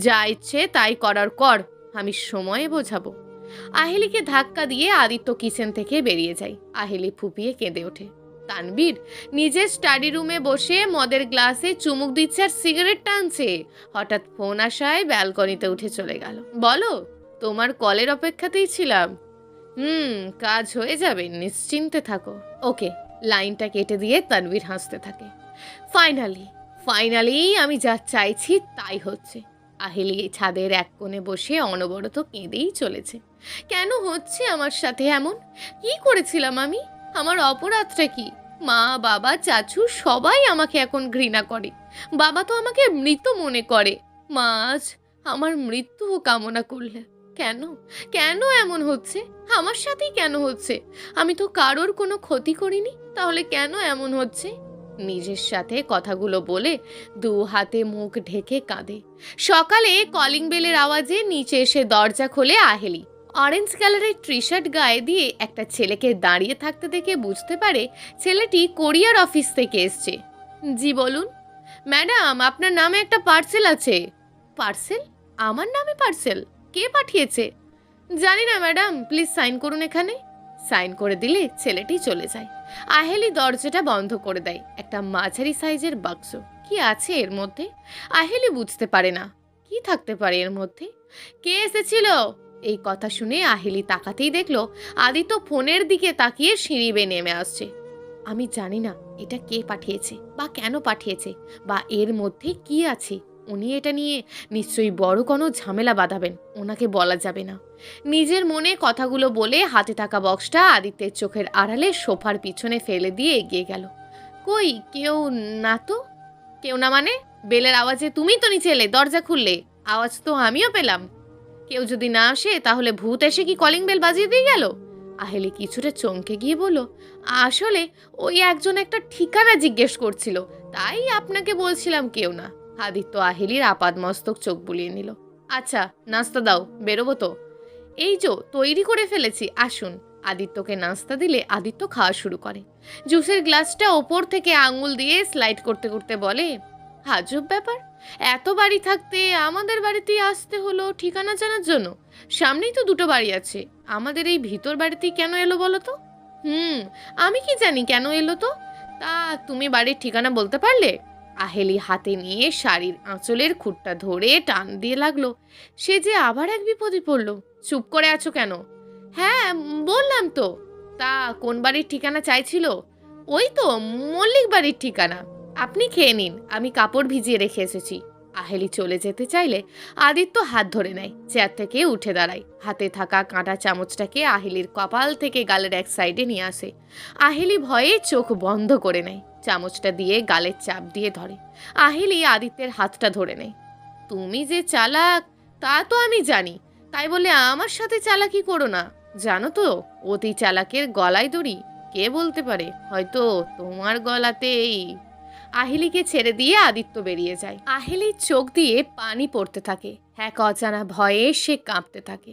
যা ইচ্ছে তাই করার কর, আমি সময়ে বোঝাবো। আহেলিকে ধাক্কা দিয়ে আদিত্য কিচেন থেকে বেরিয়ে যায়। আহেলি ফুপিয়ে কেঁদে ওঠে। তানবীর নিজের স্টাডি রুমে বসে মদের গ্লাসে চুমুক দিচ্ছে আর সিগারেট টানছে। হঠাৎ ফোন আসায় ব্যালকনিতে উঠে চলে গেল। বলো, তোমার কলের অপেক্ষাতেই ছিলাম। কাজ হয়ে যাবে, নিশ্চিন্তে থাকো। ওকে। লাইনটা কেটে দিয়ে তানবীর হাসতে থাকে। ফাইনালি ফাইনালি আমি যা চাইছি তাই হচ্ছে। আহেলি ছাদের এক কোণে বসে অনবরত কেঁদেই চলেছে। কেন হচ্ছে আমার সাথে এমন? কি করেছিলাম আমি? আমার অপরাধটা কি? মা, বাবা, চাচু সবাই আমাকে এখন ঘৃণা করে। বাবা তো আমাকে মৃত মনে করে। মা আজ আমার মৃত্যুও কামনা করলে। কেন কেন এমন হচ্ছে? আমার সাথেই কেন হচ্ছে? আমি তো কারোর কোনো ক্ষতি করিনি, তাহলে কেন এমন হচ্ছে? নিজের সাথে কথাগুলো বলে দু হাতে মুখ ঢেকে কাঁদে। সকালে কলিং বেলের আওয়াজে নিচে এসে দরজা খোলে আহেলি। অরেঞ্জ কালারের টি শার্ট গায়ে দিয়ে একটা ছেলেকে দাঁড়িয়ে থাকতে দেখে বুঝতে পারে ছেলেটি কোরিয়ার অফিস থেকে এসছে। জি বলুন। ম্যাডাম, আপনার নামে একটা পার্সেল আছে। পার্সেল? আমার নামে পার্সেল? কে পাঠিয়েছে? জানি না ম্যাডাম, প্লিজ সাইন করুন এখানে। সাইন করে দিলে ছেলেটি চলে যায়। আহেলি দরজাটা বন্ধ করে দেয়। একটা মাঝারি সাইজের বাক্স। কি আছে এর মধ্যে? আহেলি বুঝতে পারে না কি থাকতে পারে এর মধ্যে। কে এসেছিল? এই কথা শুনে আহেলি তাকাতেই দেখলো আদিত্য ফোনের দিকে তাকিয়ে সিঁড়ি বেয়ে নেমে আসছে। আমি জানি না এটা কে পাঠিয়েছে বা কেন পাঠিয়েছে বা এর মধ্যে কি আছে। উনি এটা নিয়ে নিশ্চয়ই বড় কোনো ঝামেলা বাঁধাবেন, ওনাকে বলা যাবে না। নিজের মনে কথাগুলো বলে হাতে থাকা বক্সটা আদিত্যের চোখের আড়ালে সোফার পিছনে ফেলে দিয়ে এগিয়ে গেল। কই কেউ না তো? কেউ না মানে? বেলের আওয়াজে তুমি তো নিচে এলে, দরজা খুললে, আওয়াজ তো আমিও পেলাম। কেউ যদি না আসে তাহলে ভূত এসে কি কলিং বেল বাজিয়ে দিয়ে গেল? আহেলি কিছুটা চমকে গিয়ে বলল, আসলে ওই একজন একটা ঠিকানা জিজ্ঞেস করছিল, তাই আপনাকে বলছিলাম কেউ না। আদিত্য আহেলির আপাদমস্তক চোখ বুলিয়ে নিল। আচ্ছা, নাস্তা দাও, বেরোবো তো। এই যো তৈরি করে ফেলেছি, আসুন। আদিত্যকে নাস্তা দিলে আদিত্য খাওয়া শুরু করে। জুসের গ্লাসটা ওপর থেকে আঙুল দিয়ে স্লাইড করতে করতে বলে, আজব ব্যাপার, এত বাড়ি থাকতে আমাদের বাড়িতেই আসতে হলো ঠিকানা জানার জন্য। সামনেই তো দুটো বাড়ি আছে, আমাদের এই ভিতর বাড়িতেই কেন এলো বলো তো? আমি কি জানি কেন এলো তো। তা তুমি বাড়ির ঠিকানা বলতে পারলে? আহেলি হাতে নিয়ে শাড়ির আঁচলের খুঁটটা ধরে টান দিয়ে লাগলো। সে যে আবার এক বিপদে পড়লো। চুপ করে আছো কেন? হ্যাঁ, বললাম তো। তা কোন বাড়ির ঠিকানা চাইছিল? ওই তো মল্লিক বাড়ির ঠিকানা। আপনি খেয়ে নিন, আমি কাপড় ভিজিয়ে রেখে এসেছি। আহেলি চলে যেতে চাইলে আদিত্য হাত ধরে নেয়, চেয়ার থেকে উঠে দাঁড়ায়। হাতে থাকা কাঁটা চামচটাকে আহেলির কপাল থেকে গালের এক সাইডে নিয়ে আসে। আহেলি ভয়ে চোখ বন্ধ করে নেয়। চামচটা দিয়ে গালের চাপ দিয়ে ধরে। আহেলি আদিত্যের হাতটা ধরে নেয়। তুমি যে চালাক তা তো আমি জানি, তাই বলে আমার সাথে চালাকি করো না। জানো তো, অতি চালাকের গলায় দড়ি। কে বলতে পারে, হয়তো তোমার গলাতেই। আহেলিকে ছেড়ে দিয়ে আদিত্য বেরিয়ে যায়। আহেলির চোখ দিয়ে পানি পড়তে থাকে। এক অজানা ভয়ে সে কাঁপতে থাকে।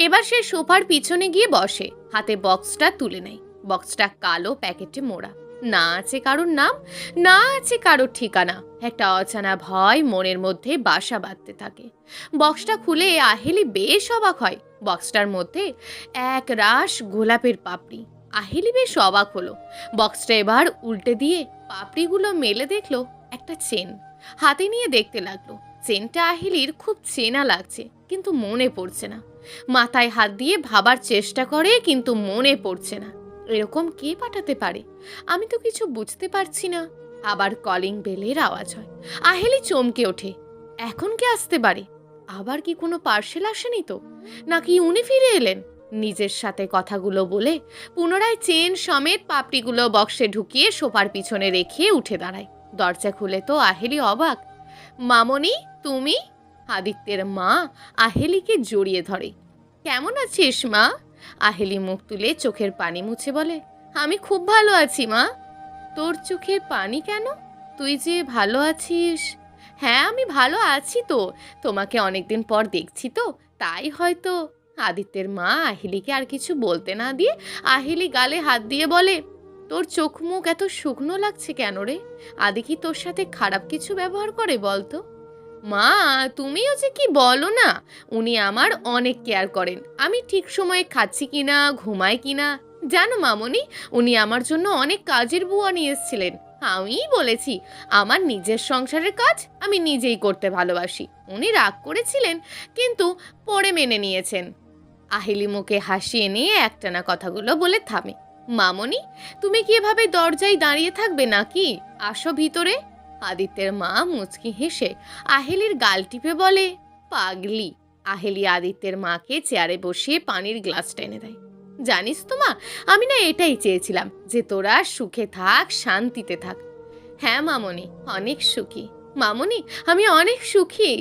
এবার সে সোফার পিছনে গিয়ে বসে, হাতে বক্সটা তুলে নেয়। বক্সটা কালো প্যাকেটে মোড়া। না আছে কারোর নাম, না আছে কারোর ঠিকানা। একটা অজানা ভয় মনের মধ্যে বাসা বাঁধতে থাকে। বক্সটা খুলে আহেলি বেশ অবাক হয়। বক্সটার মধ্যে এক রাশ গোলাপের পাপড়ি। আহেলি বেশ অবাক হলো। বক্সটা এবার উল্টে দিয়ে পাপড়িগুলো মেলে দেখলো একটা চেন। হাতে নিয়ে দেখতে লাগলো। চেনটা আহেলির খুব চেনা লাগছে, কিন্তু মনে পড়ছে না। মাথায় হাত দিয়ে ভাবার চেষ্টা করে, কিন্তু মনে পড়ছে না। এরকম কে পাঠাতে পারে? আমি তো কিছু বুঝতে পারছি না। আবার কলিং বেলের আওয়াজ হয়। আহেলি চমকে ওঠে। এখন কে আসতে পারে? আবার কি কোনো পার্সেল আসেনি তো? নাকি উনি ফিরে এলেন? নিজের সাথে কথাগুলো বলে পুনরায় চেন সমেত পাপড়িগুলো বক্সে ঢুকিয়ে সোফার পিছনে রেখে উঠে দাঁড়ায়। দরজা খুলে তো আহেলি অবাক। মামনি, তুমি? আদিত্যের মা আহেলিকে জড়িয়ে ধরে। কেমন আছিস মা? আহেলি মুখ তুলে চোখের পানি মুছে বলে, আমি খুব ভালো আছি মা। তোর চোখে পানি কেন? তুই যে ভালো আছিস। হ্যাঁ, আমি ভালো আছি তো, তোমাকে অনেকদিন পর দেখছি তো, তাই হয়তো। আদিত্যের মা আহিলিকে আর কিছু বলতে না দিয়ে আহিলি গালে হাত দিয়ে বলে, তোর চোখ মুখ এত শুকনো লাগছে কেন রে? আদি কি তোর সাথে খারাপ কিছু ব্যবহার করে বলতো? মা, তুমিও যে কি বলো না, উনি আমার অনেক কেয়ার করেন, আমি ঠিক সময়ে খাচ্ছি কিনা, ঘুমাই কিনা। জানো মামনি, উনি আমার জন্য অনেক কাজের বুয়া নিয়ে এসেছিলেন। আমিই বলেছি আমার নিজের সংসারের কাজ আমি নিজেই করতে ভালোবাসি। উনি রাগ করেছিলেন, কিন্তু পরে মেনে নিয়েছেন। আহিলি মুখে হাসি এনে একটানা কথাগুলো বলে থামে। মামনি, তুমি কি এভাবে দরজায় দাঁড়িয়ে থাকবে নাকি? আসো ভিতরে। আদিত্যের মা মুচকি হেসে আহেলির গাল টিপে বলে, পাগলি। আহেলি আদিত্যের মাকে চেয়ারে বসিয়ে পানির গ্লাসটা এনে দেয়। জানিস তো মা, আমি না এটাই চেয়েছিলাম, যে তোরা সুখে থাক, শান্তিতে থাক। হ্যাঁ মামনি, অনেক সুখী। মামনি, আমি অনেক সুখী।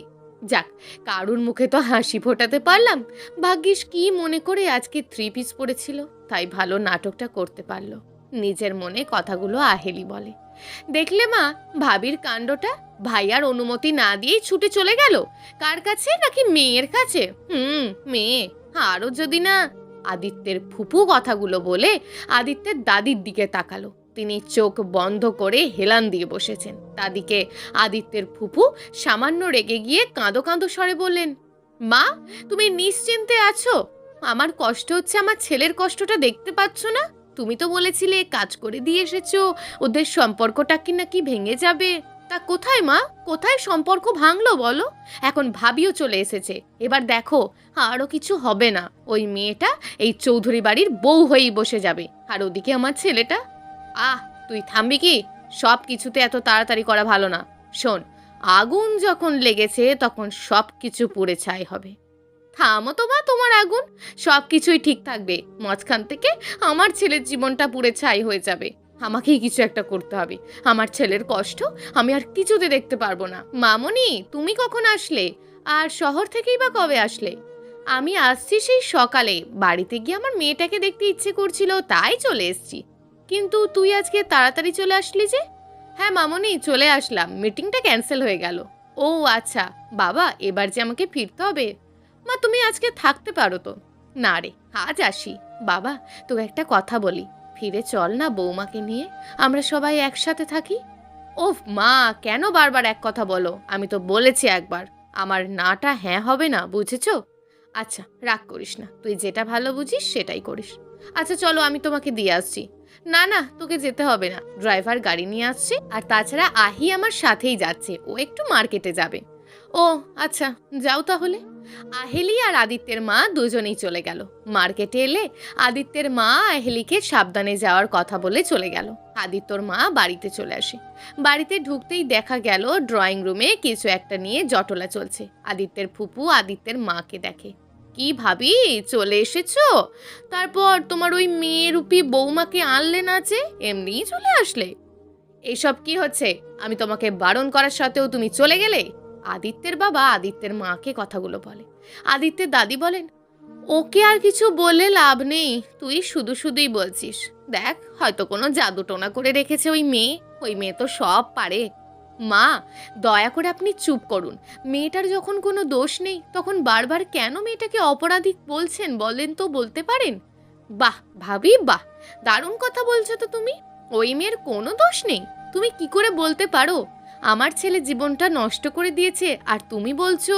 যাক, কারুর মুখে তো হাসি ফোটাতে পারলাম। ভাগ্যিস কি মনে করে আজকে 3 পিস পড়েছিল, তাই ভালো নাটকটা করতে পারলো। নিজের মনে কথাগুলো আহেলি বলে। দেখলে মা, ভাবির কাণ্ডটা, ভাইয়ার অনুমতি না দিয়েই ছুটে চলে গেল। কার কাছে? নাকি মেয়ের কাছে? মেয়ে। আরও যদি না। আদিত্যের ফুপু কথাগুলো বলে আদিত্যের দাদির দিকে তাকালো। তিনি চোখ বন্ধ করে হেলান দিয়ে বসেছেন। দাদিকে আদিত্যের ফুপু সামান্য রেগে গিয়ে কাঁদো কাঁদো স্বরে বললেন, মা, তুমি নিশ্চিন্তে আছো? আমার কষ্ট হচ্ছে, আমার ছেলের কষ্টটা দেখতে পাচ্ছ না? তুমি তো বলেছিলে কাজ করে দিয়ে এসেছো, ওদের সম্পর্কটা কি নাকি ভেঙে যাবে। তা কোথায় মা, কোথায় সম্পর্ক ভাঙলো বলো? এখন ভাবিও চলে এসেছে। এবার দেখো, আরও কিছু হবে না। ওই মেয়েটা এই চৌধুরী বাড়ির বউ হয়েই বসে যাবে, আর ওদিকে আমার ছেলেটা। তুই থামবি কি? সব কিছুতে এত তাড়াতাড়ি করা ভালো না। শোন, আগুন যখন লেগেছে তখন সব কিছু পুড়ে ছাই হবে। থামো তো মা তোমার আগুন, সব কিছুই ঠিক থাকবে। মাঝখান থেকে আমার ছেলের জীবনটা পুড়ে ছাই হয়ে যাবে। আমাকেই কিছু একটা করতে হবে। আমার ছেলের কষ্ট আমি আর কিছুতে দেখতে পারবো না। মামনি, তুমি কখন আসলে? আর শহর থেকেই বা কবে আসলে? আমি আসছি সেই সকালে। বাড়িতে গিয়ে আমার মেয়েটাকে দেখতে ইচ্ছে করছিল, তাই চলে এসেছি। কিন্তু তুই আজকে তাড়াতাড়ি চলে আসলি যে? হ্যাঁ মামনি, চলে আসলাম, মিটিংটা ক্যান্সেল হয়ে গেল। ও আচ্ছা। বাবা, এবার যে আমাকে ফিরতে হবে। মা, তুমি আজকে থাকতে পারো তো? না রে, আজ আসি। বাবা, তোকে একটা কথা বলি, ফিরে চল না বৌমাকে নিয়ে, আমরা সবাই একসাথে থাকি। ওফ মা, কেন বারবার এক কথা বলো? আমি তো বলেছি একবার, আমার নাটা হ্যাঁ হবে না, বুঝেছো? আচ্ছা, রাগ করিস না, তুই যেটা ভালো বুঝিস সেটাই করিস। আচ্ছা চলো, আমি তোমাকে দিয়ে আসছি। না না, তোকে যেতে হবে না, ড্রাইভার গাড়ি নিয়ে আসছে। আর তাছাড়া আহি আমার সাথেই যাচ্ছে, ও একটু মার্কেটে যাবে। ও আচ্ছা, যাও তাহলে। আহেলি আর আদিত্যের মা দুজনেই চলে গেল। মার্কেটে এলে আদিত্যের মা আহেলিকে সাবধানে যাওয়ার কথা বলে চলে গেল। আদিত্যর মা বাড়িতে চলে আসে। বাড়িতে ঢুকতেই দেখা গেল ড্রয়িং রুমে কিছু একটা নিয়ে জটলা চলছে। আদিত্যের ফুপু আদিত্যের মাকে দেখে। কি ভাবি, চলে এসেছো? তারপর তোমার ওই মেয়েরূপী বৌমাকে আনলে না যে, এমনিই চলে আসলে? এসব কি হচ্ছে? আমি তোমাকে বারণ করার সত্ত্বেও তুমি চলে গেলে। আদিত্যের বাবা আদিত্যের মাকে কথাগুলো বলে। আদিত্যের দাদি বলেন, ওকে আর কিছু বলে লাভ নেই, তুই শুধু শুধুই বলছিস। দেখ, হয়তো কোনো জাদু টোনা করে রেখেছে ওই মেয়ে তো সব পারে। মা, দয়া করে আপনি চুপ করুন। মেয়েটার যখন কোনো দোষ নেই, তখন বারবার কেন মেয়েটাকে অপরাধী বলছেন বলেন তো, বলতে পারেন? বাহ ভাবি, বাহ, দারুণ কথা বলছো তো তুমি। ওই মেয়ের কোনো দোষ নেই? তুমি কি করে বলতে পারো? আমার ছেলে জীবনটা নষ্ট করে দিয়েছে, আর তুমি বলছো?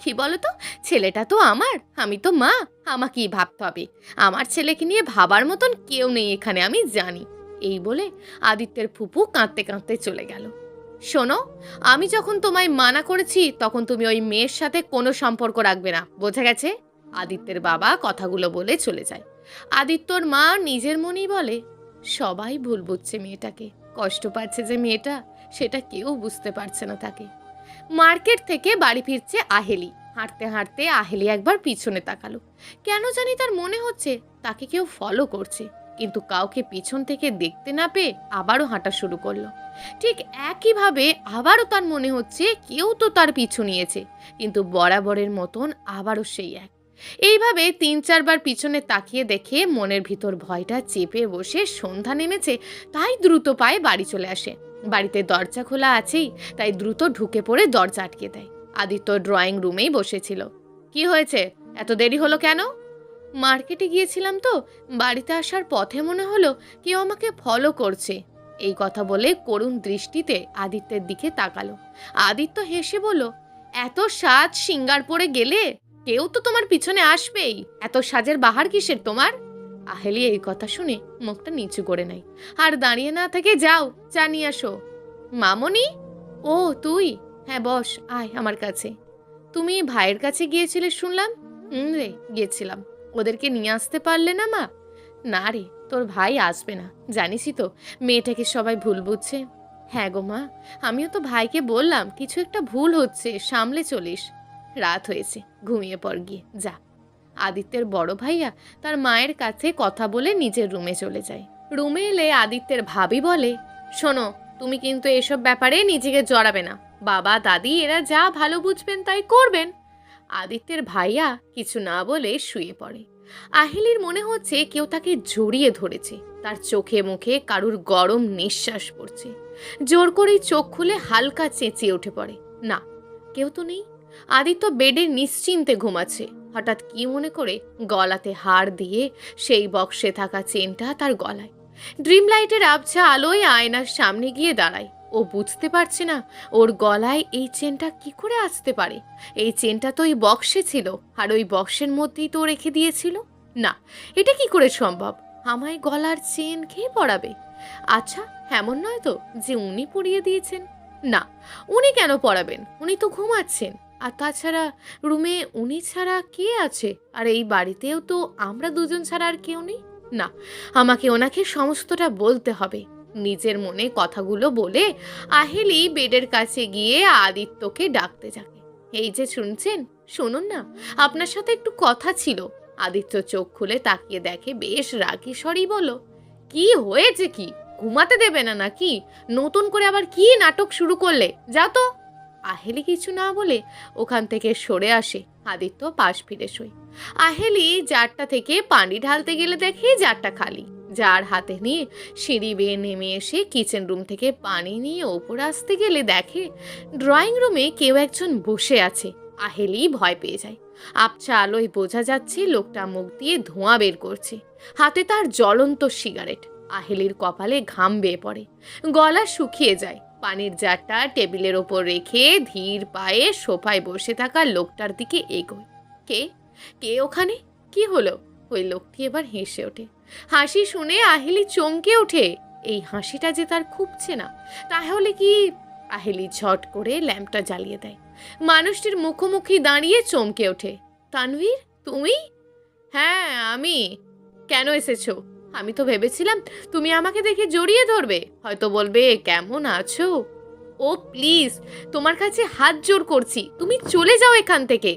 কি বলো তো, ছেলেটা তো আমার, আমি তো মা, আমাকেই ভাবতে হবে। আমার ছেলেকে নিয়ে ভাবার মতন কেউ নেই এখানে, আমি জানি। এই বলে আদিত্যের ফুপু কাঁদতে কাঁদতে চলে গেল। শোনো, আমি যখন তোমায় মানা করেছি, তখন তুমি ওই মেয়ের সাথে কোনো সম্পর্ক রাখবে না, বোঝা গেছে? আদিত্যের বাবা কথাগুলো বলে চলে যায়। আদিত্যর মা নিজের মনেই বলে, সবাই ভুল বুঝছে মেয়েটাকে, কষ্ট পাচ্ছে যে মেয়েটা, সেটা কেউ বুঝতে পারছে না তাকে। মার্কেট থেকে বাড়ি ফিরছে আহেলি। হাঁটতে হাঁটতে আহেলি একবার পিছনে তাকালো। কেন জানি তার মনে হচ্ছে তাকে কেউ ফলো করছে। কিন্তু কাউকে পিছন থেকে দেখতে না পেয়ে আবারও হাঁটা শুরু করলো। ঠিক একইভাবে আবারও তার মনে হচ্ছে কেউ তো তার পিছু নিয়েছে, কিন্তু বরাবরের মতন আবারও সেই এক। এইভাবে ৩-৪ বার পিছনে তাকিয়ে দেখে মনের ভিতর ভয়টা চেপে বসে সন্ধ্যা নেমেছে, তাই দ্রুত পায়ে বাড়ি চলে আসে। বাড়িতে দরজা খোলা আছেই, তাই দ্রুত ঢুকে পড়ে দরজা আটকে দেয়। আদিত্য ড্রয়িং রুমেই বসেছিল। কি হয়েছে, এত দেরি হলো কেন? মার্কেটে গিয়েছিলাম তো, বাড়িতে আসার পথে মনে হলো কেউ আমাকে ফলো করছে। এই কথা বলে করুণ দৃষ্টিতে আদিত্যের দিকে তাকালো। আদিত্য হেসে বলল, এত সাজ সিঙ্গার পরে গেলে কেউ তো তোমার পিছনে আসবেই, এত সাজের বাহার কিসের তোমার? আহেলি এই কথা শুনে মুখটা নিচু করে নেয়, আর দাঁড়িয়ে না থেকে যাও, চা নিয়ে আসো। মামনি, ও তুই? হ্যাঁ বস, আয় আমার কাছে। তুমি ভাইয়ের কাছে গিয়েছিলে শুনলাম। রে, গিয়েছিলাম। ওদেরকে নিয়ে আসতে পারলে না মা? না রে, তোর ভাই আসবে না, জানিসই তো মেয়েটাকে সবাই ভুল বুঝছে। হ্যাঁ গো মা, আমিও তো ভাইকে বললাম কিছু একটা ভুল হচ্ছে, সামলে চলিস। রাত হয়েছে, ঘুমিয়ে পড় গিয়ে যা। আদিত্যের বড় ভাইয়া তার মায়ের কাছে কথা বলে নিজের রুমে চলে যায়। রুমে এলে আদিত্যের ভাবি বলে, শোনো, তুমি কিন্তু এসব ব্যাপারে নিজেকে জড়াবে না। বাবা দাদি এরা যা ভালো বুঝবেন তাই করবেন। আদিত্যের ভাইয়া কিছু না বলে শুয়ে পড়ে। আহিলির মনে হচ্ছে কেউ তাকে জড়িয়ে ধরেছে। তার চোখে মুখে কারুর গরম নিঃশ্বাস পড়ছে। জোর করেই চোখ খুলে হালকা চেঁচিয়ে উঠে পড়ে, না, কেউ তো নেই। আদিত্য বেডে নিশ্চিন্তে ঘুমাচ্ছে। হঠাৎ কি মনে করে গলাতে হাড় দিয়ে সেই বক্সে থাকা চেনটা তার গলায়। ড্রিম লাইটের আবছা আলোয় আয়নার সামনে গিয়ে দাঁড়ায়। ও বুঝতে পারছে না ওর গলায় এই চেনটা কি করে আসতে পারে। এই চেনটা তো ওই বক্সে ছিল, আর ওই বক্সের মধ্যেই তো রেখে দিয়েছিল। না, এটা কি করে সম্ভব? আমায় গলার চেন কে পরাবে? আচ্ছা, এমন নয় তো যে উনি পরিয়ে দিয়েছেন? না, উনি কেন পরাবেন? উনি তো ঘুমাচ্ছেন। আর তাছাড়া রুমে উনি ছাড়া কে আছে? আর এই বাড়িতেও তো আমরা দুজন ছাড়া আর কেউ নেই। না, আমাকে ওনাকে সমস্তটা বলতে হবে। নিজের মনে কথাগুলো বলে আহেলি বেডের কাছে গিয়ে আদিত্যকে ডাকতে যাকে, এই যে শুনছেন, শুনুন না, আপনার সাথে একটু কথা ছিল। আদিত্য চোখ খুলে তাকিয়ে দেখে বেশ রাগী স্বরেই বলল, কি হয়েছে কি? ঘুমাতে দেবে না নাকি? নতুন করে আবার কি নাটক শুরু করলে? যাও তো। আহেলি কিছু না বলে ওখান থেকে সরে আসে। আদিত্য পাশ ফিরে শোয়। আহেলি জারটা থেকে পানি ঢালতে গেলে দেখে জারটা খালি। জার হাতে নিয়ে সিঁড়ি বেয়ে নেমে এসে কিচেন রুম থেকে পানি নিয়ে ওপর আসতে গেলে দেখে ড্রয়িং রুমে কেউ একজন বসে আছে। আহেলি ভয় পেয়ে যায়। আবছা আলোয় বোঝা যাচ্ছে লোকটা মুখ দিয়ে ধোঁয়া বের করছে। হাতে তার জ্বলন্ত সিগারেট। আহেলির কপালে ঘাম বেয়ে পড়ে, গলা শুকিয়ে যায়। পানির জারটা টেবিলের ওপর রেখে ধীর পায়ে সোফায় বসে থাকা লোকটার দিকে এগোয়। কে কে ওখানে? কি হলো? ওই লোকটি এবার হেসে ওঠে। হাসি শুনে আহেলি চমকে ওঠে। এই হাসিটা যে তার খুব চেনা। তাহলে কি? আহেলি ঝট করে ল্যাম্পটা জ্বালিয়ে দেয়। মানুষটির মুখোমুখি দাঁড়িয়ে চমকে ওঠে। তানভীর, তুমি? হ্যাঁ, আমি। কেন এসেছো? আমি তো ভেবেছিলাম তুমি আমাকে দেখে জড়িয়ে ধরবে, হয়তো বলবে কেমন আছো। ও প্লিজ, তোমার কাছে হাত জোর করছি, তুমি চলে যাও এখান থেকে।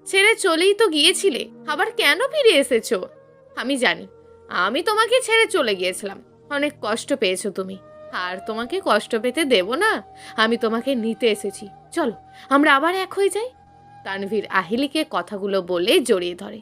ছেড়ে চলেই তো গিয়েছিলে, আবার কেন ফিরে এসেছো? আমি জানি আমি তোমাকে ছেড়ে চলে গিয়েছিলাম, অনেক কষ্ট পেয়েছো তুমি, আর তোমাকে কষ্ট পেতে দেব না। আমি তোমাকে নিতে এসেছি, চলো আমরা আবার এক হয়ে যাই। তানভীর আহিলিকে কথাগুলো বলে জড়িয়ে ধরে।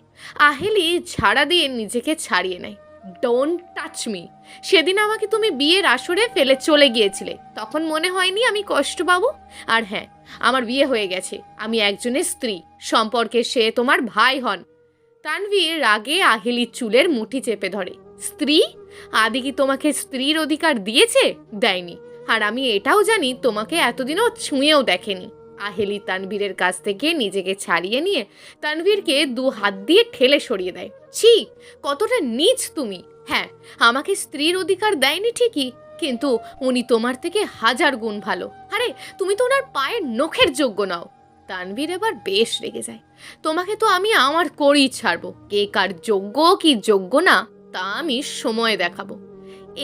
আহিলি ঝাড়া দিয়ে নিজেকে ছাড়িয়ে নেয়। Don't touch me. সেদিন আমাকে তুমি বিয়ের আসরে ফেলে চলে গিয়েছিলে, তখন মনে হয়নি আমি কষ্ট পাবো? আর হ্যাঁ, আমার বিয়ে হয়ে গেছে, আমি একজনের স্ত্রী, সম্পর্কে সে তোমার ভাই হন। তানভীর রাগে আহিলির চুলের মুঠি চেপে ধরে। স্ত্রী? আদি কি তোমাকে স্ত্রীর অধিকার দিয়েছে? দেয়নি। আর আমি এটাও জানি তোমাকে এতদিনও ছুঁয়েও দেখেনি। আহেলি তানভীরের কাছ থেকে নিজেকে ছাড়িয়ে নিয়ে তানভীরকে 2 হাত দিয়ে ঠেলে সরিয়ে দেয়। ছি, কতটা নীচ তুমি! হ্যাঁ, আমাকে স্ত্রীর অধিকার দেয়নি ঠিকই, কিন্তু উনি তোমার থেকে 1000 গুণ ভালো। আরে তুমি তো ওনার পায়ের নখের যোগ্য নাও। তানভীর এবার বেশ রেগে যায়। তোমাকে তো আমি আমার করেই ছাড়বো। কে কার যোগ্য কি যোগ্য না তা আমি সময় দেখাবো।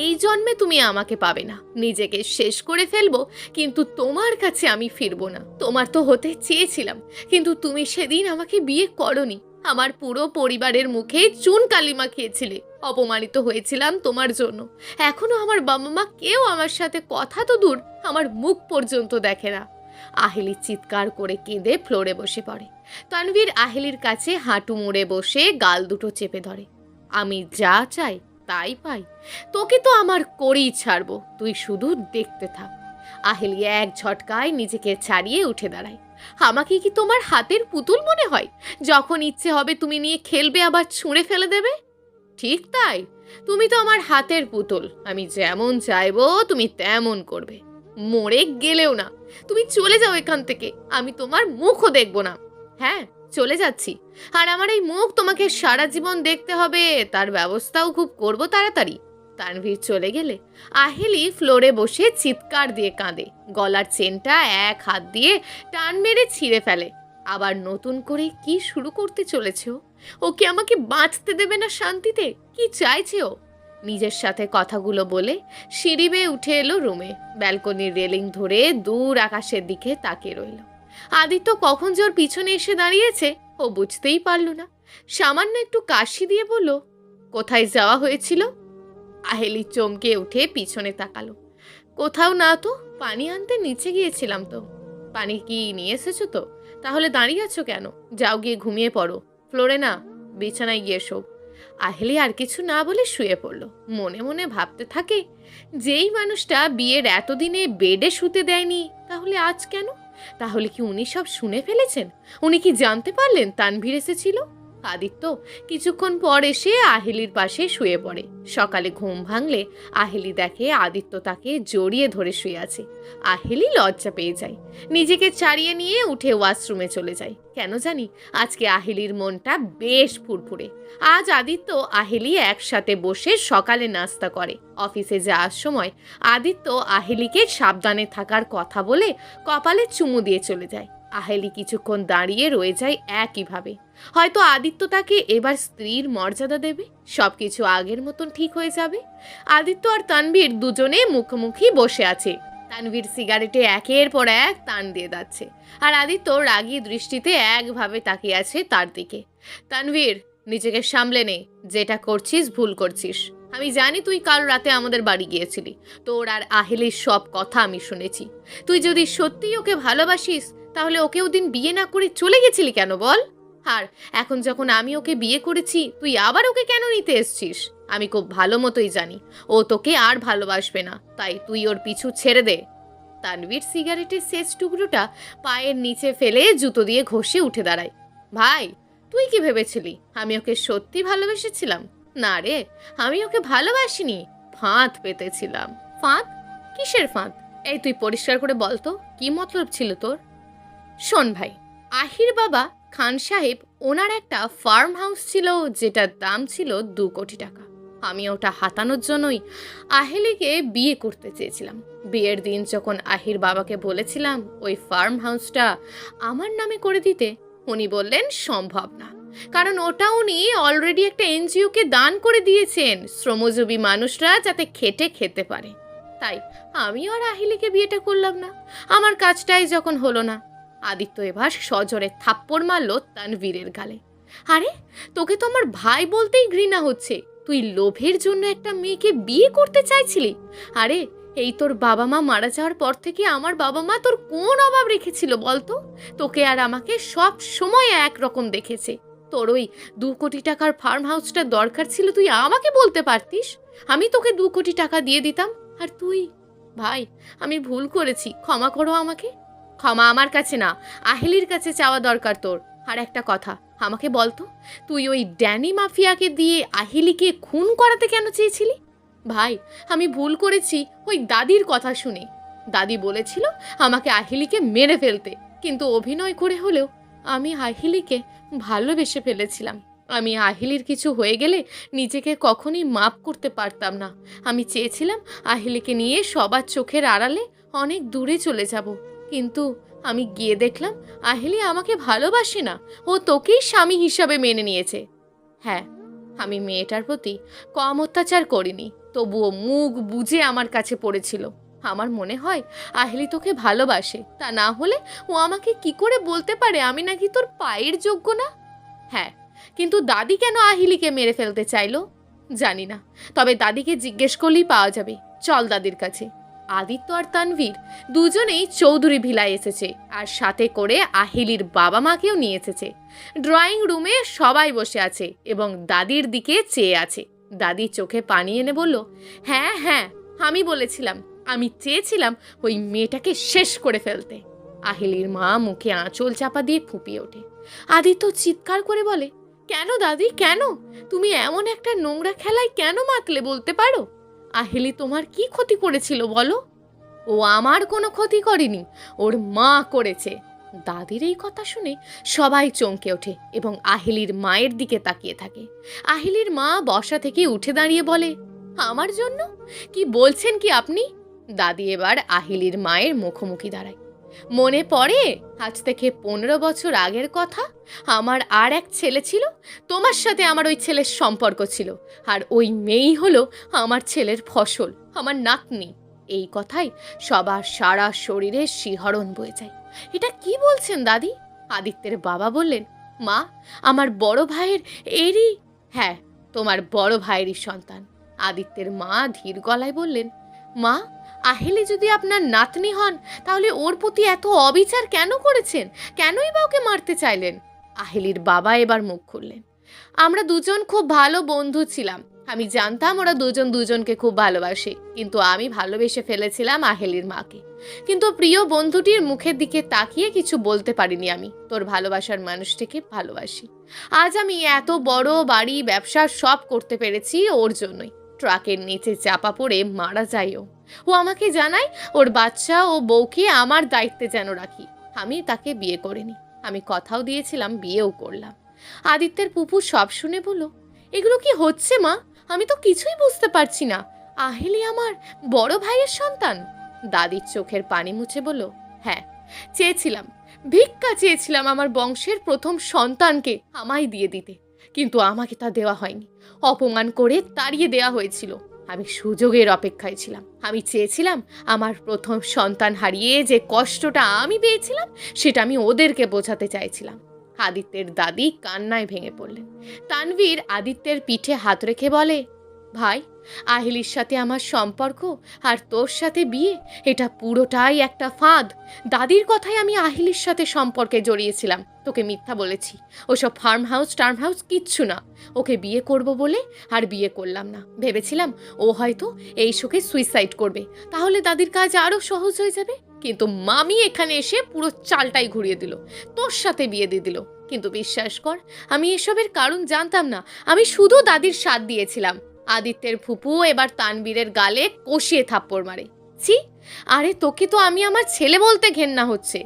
এই জন্মে তুমি আমাকে পাবে না, নিজেকে শেষ করে ফেলবো, কিন্তু তোমার কাছে আমি ফিরবো না। তোমার তো হতে চেয়েছিলাম, কিন্তু তুমি সেদিন আমাকে বিয়ে করনি। আমার পুরো পরিবারের মুখে চুন কালিমা খেয়েছিলে। অপমানিত হয়েছিলাম তোমার জন্য। এখনো আমার বাবা মা কেউ আমার সাথে কথা তো দূর, আমার মুখ পর্যন্ত দেখে না। আহেলি চিৎকার করে কেঁদে ফ্লোরে বসে পড়ে। তানভীর আহেলির কাছে হাঁটু মুড়ে বসে গাল দুটো চেপে ধরে। আমি যা চাই তাই পাই, তোকে তো আমার করেই ছাড়বো, তুই শুধু দেখতে থাক। আহেলি এক ঝটকায় নিজেকে ছাড়িয়ে উঠে দাঁড়ায়। আমাকে কি তোমার হাতের পুতুল মনে হয়? যখন ইচ্ছে হবে তুমি নিয়ে খেলবে, আবার ছুঁড়ে ফেলে দেবে। ঠিক তাই, তুমি তো আমার হাতের পুতুল, আমি যেমন চাইবো তুমি তেমন করবে, মরে গেলেও না। তুমি চলে যাও এখান থেকে, আমি তোমার মুখও দেখব না। হ্যাঁ, চলে যাচ্ছি, আর আমার এই মুখ তোমাকে সারা জীবন দেখতে হবে, তার ব্যবস্থাও খুব করব তাড়াতাড়ি। তানভীর চলে গেলে আহেলি ফ্লোরে বসে চিৎকার দিয়ে কাঁদে, গলার চেনটা এক হাত দিয়ে টান মেরে ছিঁড়ে ফেলে। আবার নতুন করে কি শুরু করতে চলেছে ও কি আমাকে বাঁচতে দেবে না শান্তিতে? কি চাইছে ও? নিজের সাথে কথাগুলো বলে সিঁড়ি বেয়ে উঠে এলো রুমে। ব্যালকনির রেলিং ধরে দূর আকাশের দিকে তাকিয়ে রইল। আদিত্য কখন যে ওর পিছনে এসে দাঁড়িয়েছে ও বুঝতেই পারল না। সামান্য একটু কাশি দিয়ে বলল, কোথায় যাওয়া হয়েছিল? আহেলি চমকে উঠে পিছনে তাকালো। কোথাও না তো, পানি আনতে নিচে গিয়েছিলাম তো। পানি কি নিয়ে এসেছো তো? তাহলে দাঁড়িয়ে আছো কেন? যাও গিয়ে ঘুমিয়ে পড়ো, ফ্লোরে না, বিছানায় গিয়ে শোও। আহেলি আর কিছু না বলে শুয়ে পড়ল। মনে মনে ভাবতে থাকে, যেই মানুষটা বিয়ের এতদিনে বেডে শুতে দেয়নি, তাহলে আজ কেন? তাহলে কি উনি সব শুনে ফেলেছেন? উনি কি জানতে পারলেন তানভীর এসেছিল? আদিত্য কিছুক্ষণ পর এসে আহেলির পাশে শুয়ে পড়ে। সকালে ঘুম ভাঙলে আহেলি দেখে আদিত্য তাকে জড়িয়ে ধরে শুয়ে আছে। আহেলি লজ্জা পেয়ে যায়, নিজেকে ছাড়িয়ে নিয়ে উঠে ওয়াশরুমে চলে যায়। কেন জানি আজকে আহেলির মনটা বেশ ফুরফুরে। আজ আদিত্য আহেলি একসাথে বসে সকালে নাস্তা করে। অফিসে যাওয়ার সময় আদিত্য আহেলিকে সাবধানে থাকার কথা বলে কপালে চুমু দিয়ে চলে যায়। আহেলি কিছুক্ষণ দাঁড়িয়ে রয়ে যায় একইভাবে। হয়তো আদিত্য তাকে এবার স্ত্রীর মর্যাদা দেবে, সবকিছু আগের মতন ঠিক হয়ে যাবে। আদিত্য আর তানভীর দুজনে মুখোমুখি বসে আছে। তানভীর সিগারেটে একের পর এক টান দিয়ে যাচ্ছে, আর আদিত্য রাগী দৃষ্টিতে একভাবে তাকিয়ে আছে তার দিকে। তানভীর, নিজেকে সামলে নে, যেটা করছিস ভুল করছিস। আমি জানি তুই কাল রাতে আমাদের বাড়ি গিয়েছিলি, তোর আর আহেলির সব কথা আমি শুনেছি। তুই যদি সত্যিই ওকে ভালোবাসিস, তাহলে ওকে ওদিন বিয়ে না করে চলে গেছিলি কেন বল? আর এখন যখন আমি ওকে বিয়ে করেছি, তুই আবার ওকে কেন নিতে এসছিস? আমি খুব ভালো মতোই জানি ও তোকে আর ভালোবাসবে না, তাই তুই ওর পিছু ছেড়ে দে। তানভীর সিগারেটের শেষ টুকরোটা পায়ের নিচে ফেলে জুতো দিয়ে ঘষে উঠে দাঁড়ায়। ভাই, তুই কি ভেবেছিলি আমি ওকে সত্যি ভালোবেসেছিলাম? না রে, আমি ওকে ভালোবাসিনি, ফাঁদ পেতেছিলাম। ফাঁদ? কিসের ফাঁদ? এই তুই পরিষ্কার করে বলতো, কি মতলব ছিল তোর? শোন ভাই, আহির বাবা খান সাহেব, ওনার একটা ফার্ম হাউস ছিল যেটার দাম ছিল 2 কোটি টাকা। আমি ওটা হাতানোর জন্যই আহেলিকে বিয়ে করতে চেয়েছিলাম। বিয়ের দিন যখন আহির বাবাকে বলেছিলাম ওই ফার্ম হাউসটা আমার নামে করে দিতে, উনি বললেন সম্ভব না, কারণ ওটা উনি অলরেডি একটা এনজিওকে দান করে দিয়েছেন, শ্রমজীবী মানুষরা যাতে খেটে খেতে পারে। তাই আমি আর আহিলিকে বিয়েটা করলাম না। আমার কাজটাই যখন হলো না। আদিত্য এবার সজোরে থাপ্পড় মারল তানভীরের গালে। আরে, তোকে তো আমার ভাই বলতেই ঘৃণা হচ্ছে। তুই লোভের জন্য একটা মেয়েকে বিয়ে করতে চাইছিলি? আরে, এই তোর বাবা মা মারা যাওয়ার পর থেকে আমার বাবা মা তোর কোন অভাব রেখেছিল বলতো? তোকে আর আমাকে সব সময় একরকম দেখেছে। তোর ওই 2 কোটি টাকার ফার্ম হাউসটা দরকার ছিল, তুই আমাকে বলতে পারতিস, আমি তোকে 2 কোটি টাকা দিয়ে দিতাম। আর তুই, ভাই, আমি ভুল করেছি, ক্ষমা করো আমাকে। ক্ষমা আমার কাছে না, আহেলির কাছে চাওয়া দরকার তোর। আর একটা কথা, আমাকে বলতো, তুই ওই ড্যানি মাফিয়াকে দিয়ে আহিলিকে খুন করাতে কেন চেয়েছিলি? ভাই, আমি ভুল করেছি ওই দাদির কথা শুনে। দাদি বলেছিল আমাকে আহিলিকে মেরে ফেলতে, কিন্তু অভিনয় করে হলেও আমি আহিলিকে ভালোবেসে ফেলেছিলাম। আমি আহিলির কিছু হয়ে গেলে নিজেকে কখনই মাপ করতে পারতাম না। আমি চেয়েছিলাম আহিলিকে নিয়ে সবার চোখের আড়ালে অনেক দূরে চলে যাব, কিন্তু আমি গিয়ে দেখলাম আহেলি আমাকে ভালোবাসে না, ও তোকেই স্বামী হিসাবে মেনে নিয়েছে। হ্যাঁ, আমি মেয়েটার প্রতি কম অত্যাচার করিনি, তবুও মুখ বুজে আমার কাছে পড়েছিল। আমার মনে হয় আহেলি তোকে ভালোবাসে, তা না হলে ও আমাকে কি করে বলতে পারে আমি নাকি তোর পায়ের যোগ্য না? হ্যাঁ, কিন্তু দাদি কেন আহিলিকে মেরে ফেলতে চাইলো? জানি না, তবে দাদিকে জিজ্ঞেস করলেই পাওয়া যাবে। চল দাদির কাছে। আদিত্য আর তানভীর দুজনেই চৌধুরী ভিলায় এসেছে, আর সাথে করে আহিলির বাবা মাকেও নিয়ে এসেছে। ড্রয়িং রুমে সবাই বসে আছে এবং দাদির দিকে চেয়ে আছে। দাদি চোখে পানি এনে বলল, হ্যাঁ হ্যাঁ, আমি বলেছিলাম, আমি চেয়েছিলাম ওই মেয়েটাকে শেষ করে ফেলতে। আহিলির মা মুখে আঁচল চাপা দিয়ে ফুঁপিয়ে ওঠে। আদিত্য চিৎকার করে বলে, কেন দাদি, কেন? তুমি এমন একটা নোংরা খেলায় কেন মাতলে বলতে পারো? আহিলি তোমার কি ক্ষতি করেছিল বলো? ও আমার কোনো ক্ষতি করেনি, ওর মা করেছে। দাদির এই কথা শুনে সবাই চমকে ওঠে এবং আহিলির মায়ের দিকে তাকিয়ে থাকে। আহিলির মা বসা থেকে উঠে দাঁড়িয়ে বলে, আমার জন্য? কি বলছেন কি আপনি? দাদি এবার আহিলির মায়ের মুখোমুখি দাঁড়ায়। মনে পড়ে আজ থেকে 15 বছর আগের কথা? আমার আর এক ছেলে ছিল, তোমার সাথে আমার ওই ছেলের সম্পর্ক ছিল, আর ওই মেয়েই হলো আমার ছেলের ফসল, আমার নাতনি। এই কথাই সবার সারা শরীরে শিহরণ বয়ে যায়। এটা কি বলছেন দাদি? আদিত্যের বাবা বললেন, মা, আমার বড় ভাইয়ের এরই। হ্যাঁ, তোমার বড় ভাইয়েরই সন্তান। আদিত্যের মা ধীর গলায় বললেন, মা, আহিলি যদি আপনার নাতনি হন, তাহলে ওর প্রতি এত অবিচার কেন করেছেন? কেনই বা ওকে মারতে চাইলেন? আহিলির বাবা এবার মুখ খুললেন, আমরা দুজন খুব ভালো বন্ধু ছিলাম। আমি জানতাম ওরা দুজন দুজনকে খুব ভালোবাসে, কিন্তু আমি ভালোবেসে ফেলেছিলাম আহিলির মাকে। কিন্তু প্রিয় বন্ধুটির মুখের দিকে তাকিয়ে কিছু বলতে পারিনি। আমি তোর ভালোবাসার মানুষটিকে ভালোবাসি। আজ আমি এত বড় বাড়ি, ব্যবসা সব করতে পেরেছি ওর জন্যই। ট্রাকের নিচে চাপা পড়ে মারা যায় ও। ও আমাকে জানায় ওর বাচ্চা ও বউকে আমার দায়িত্বে যেন রাখি। আমি তাকে বিয়ে করিনি, আমি কথাও দিয়েছিলাম, বিয়েও করলাম। আদিত্যের পুপু সব শুনে বলল, এগুলো কি হচ্ছে মা? আমি তো কিছুই বুঝতে পারছি না। আহিলি আমার বড় ভাইয়ের সন্তান। দাদির চোখের পানি মুছে বলল, হ্যাঁ, চেয়েছিলাম, ভিক্ষা চেয়েছিলাম আমার বংশের প্রথম সন্তানকে আমায় দিয়ে দিতে, কিন্তু আমাকে তা দেওয়া হয়নি। অপমান করে তাড়িয়ে দেওয়া হয়েছিল। আমি সুযোগের অপেক্ষায় ছিলাম। আমি চেয়েছিলাম আমার প্রথম সন্তান হারিয়ে যে কষ্টটা আমি পেয়েছিলাম, সেটা আমি ওদেরকে বোঝাতে চাইছিলাম। আদিত্যের দাদি কান্নায় ভেঙে পড়লেন। তানভীর আদিত্যের পিঠে হাত রেখে বলে, ভাই, আহিলির সাথে আমার সম্পর্ক আর তোর সাথে বিয়ে, এটা পুরোটাই একটা ফাঁদ। দাদির কথায় আমি আহিলির সাথে সম্পর্কে জড়িয়েছিলাম। তোকে মিথ্যা বলেছি। ওসব ফার্ম হাউস কিচ্ছু না। ওকে বিয়ে করব বলে আর বিয়ে করলাম না। ভেবেছিলাম ও হয়তো এই শোকে সুইসাইড করবে, তাহলে দাদির কাজ আরও সহজ হয়ে যাবে। কিন্তু মামি এখানে এসে পুরো চালটাই ঘুরিয়ে দিল, তোর সাথে বিয়ে দিয়ে দিল। কিন্তু বিশ্বাস কর, আমি এসবের কারণ জানতাম না। আমি শুধু দাদির সাথ দিয়েছিলাম। আদিত্যের ফুপু এবার তানবীরের গালে কষিয়ে থাপ্পড় মারে। ছি, আরে তোকে তো আমি আমার ছেলে বলতে ঘেন্না হচ্ছে।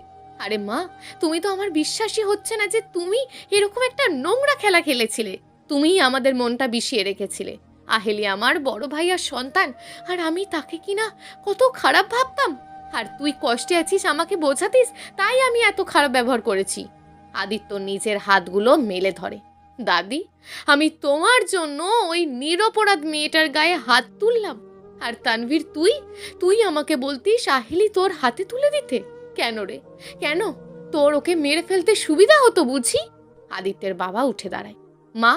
আরে মা, তুমি তো আমার বিশ্বাসই হচ্ছে না যে তুমি এরকম একটা নোংরা খেলা খেলেছিলে। তুমিই আমাদের মনটা বিষিয়ে রেখেছিলে। আহিলি আমার বড় ভাইয়ার সন্তান, আর আমি তাকে কিনা কত খারাপ ভাবতাম। আর তুই কষ্টে আছিস আমাকে বোঝাতিস, তাই আমি এত খারাপ ব্যবহার করেছি। আদিত্য নিজের হাতগুলো মেলে ধরে। দাদি, আমি তোমার জন্য ওই নিরপরাধ মেয়েটার গায়ে হাত তুললাম, আর তানভীর তুই আমাকে বলতিস আহিলি তোর হাতে তুলে দিতে। কেন রে, কেন? তোর ওকে মেরে ফেলতে সুবিধা হতো বুঝি? আদিত্যের বাবা উঠে দাঁড়ায়। মা,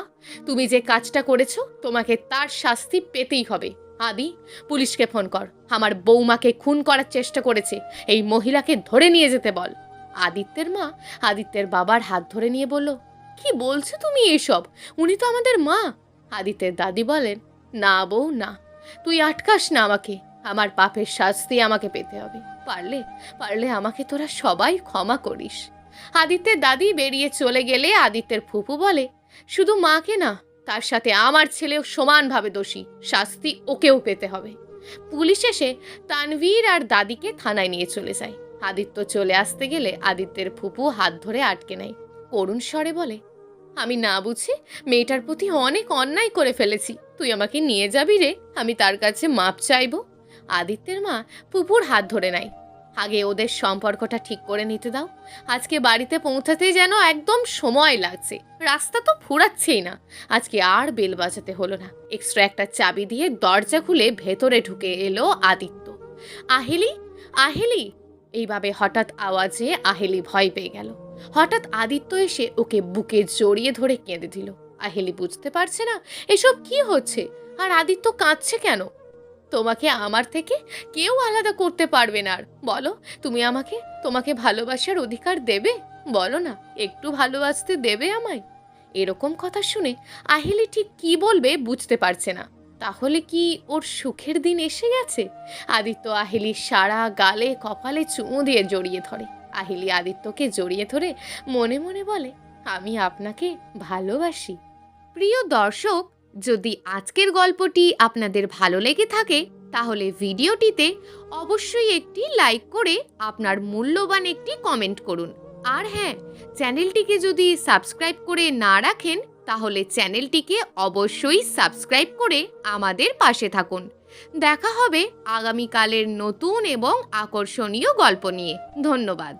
তুমি যে কাজটা করেছো, তোমাকে তার শাস্তি পেতেই হবে। আদি, পুলিশকে ফোন কর। আমার বৌমাকে খুন করার চেষ্টা করেছে, এই মহিলাকে ধরে নিয়ে যেতে বল। আদিত্যের মা আদিত্যের বাবার হাত ধরে নিয়ে বলল, কি বলছো তুমি এসব? উনি তো আমাদের মা। আদিত্যের দাদি বলেন, না বউ না, তুই আটকাস না আমাকে। আমার পাপের শাস্তি আমাকে পেতে হবে। পারলে পারলে আমাকে তোরা সবাই ক্ষমা করিস। আদিত্যের দাদি বেরিয়ে চলে গেলে আদিত্যের ফুপু বলে, শুধু মাকে না, তার সাথে আমার ছেলেও সমানভাবে দোষী, শাস্তি ওকেও পেতে হবে। পুলিশ এসে তানভীর আর দাদিকে থানায় নিয়ে চলে যায়। আদিত্য চলে আসতে গেলে আদিত্যের ফুপু হাত ধরে আটকে নেয়। করুণ স্বরে বলে, আমি না বুঝে মেয়েটার প্রতি অনেক অন্যায় করে ফেলেছি। তুই আমাকে নিয়ে যাবি রে, আমি তার কাছে মাপ চাইব। আদিত্যের মা ফুপুর হাত ধরে নেয়। আগে ওদের সম্পর্কটা ঠিক করে নিতে দাও। আজকে বাড়িতে পৌঁছাতে যেন একদম সময় লাগছে, রাস্তা তো ফুরাচ্ছেই না। আজকে আর বেল বাজাতে হলো না। এক্সট্রা একটা চাবি দিয়ে দরজা খুলে ভেতরে ঢুকে এলো আদিত্য। আহিলি, আহিলি, এইভাবে হঠাৎ আওয়াজে আহিলি ভয় পেয়ে গেল। হঠাৎ আদিত্য এসে ওকে বুকে জড়িয়ে ধরে কেঁদে দিল। আহেলি বুঝতে পারছে না এসব কি হচ্ছে, আর আদিত্য কাঁদছে কেন। তোমাকে আমার থেকে কেউ আলাদা করতে পারবে না। আর বলো, তুমি আমাকে তোমাকে ভালোবাসার অধিকার দেবে? বলো না, একটু ভালোবাসতে দেবে আমায়? এরকম কথা শুনে আহেলি ঠিক কি বলবে বুঝতে পারছে না। তাহলে কি ওর সুখের দিন এসে গেছে? আদিত্য আহেলির সারা গালে কপালে চুমু দিয়ে জড়িয়ে ধরে। আহেলি আদিত্যকে জড়িয়ে ধরে মনে মনে বলে, আমি আপনাকে ভালোবাসি। প্রিয় দর্শক, যদি আজকের গল্পটি আপনাদের ভালো লেগে থাকে তাহলে ভিডিওটিতে অবশ্যই একটি লাইক করে আপনার মূল্যবান একটি কমেন্ট করুন। আর হ্যাঁ, চ্যানেলটিকে যদি সাবস্ক্রাইব করে না রাখেন তাহলে চ্যানেলটিকে অবশ্যই সাবস্ক্রাইব করে আমাদের পাশে থাকুন। দেখা হবে আগামীকালের নতুন এবং আকর্ষণীয় গল্প নিয়ে। ধন্যবাদ।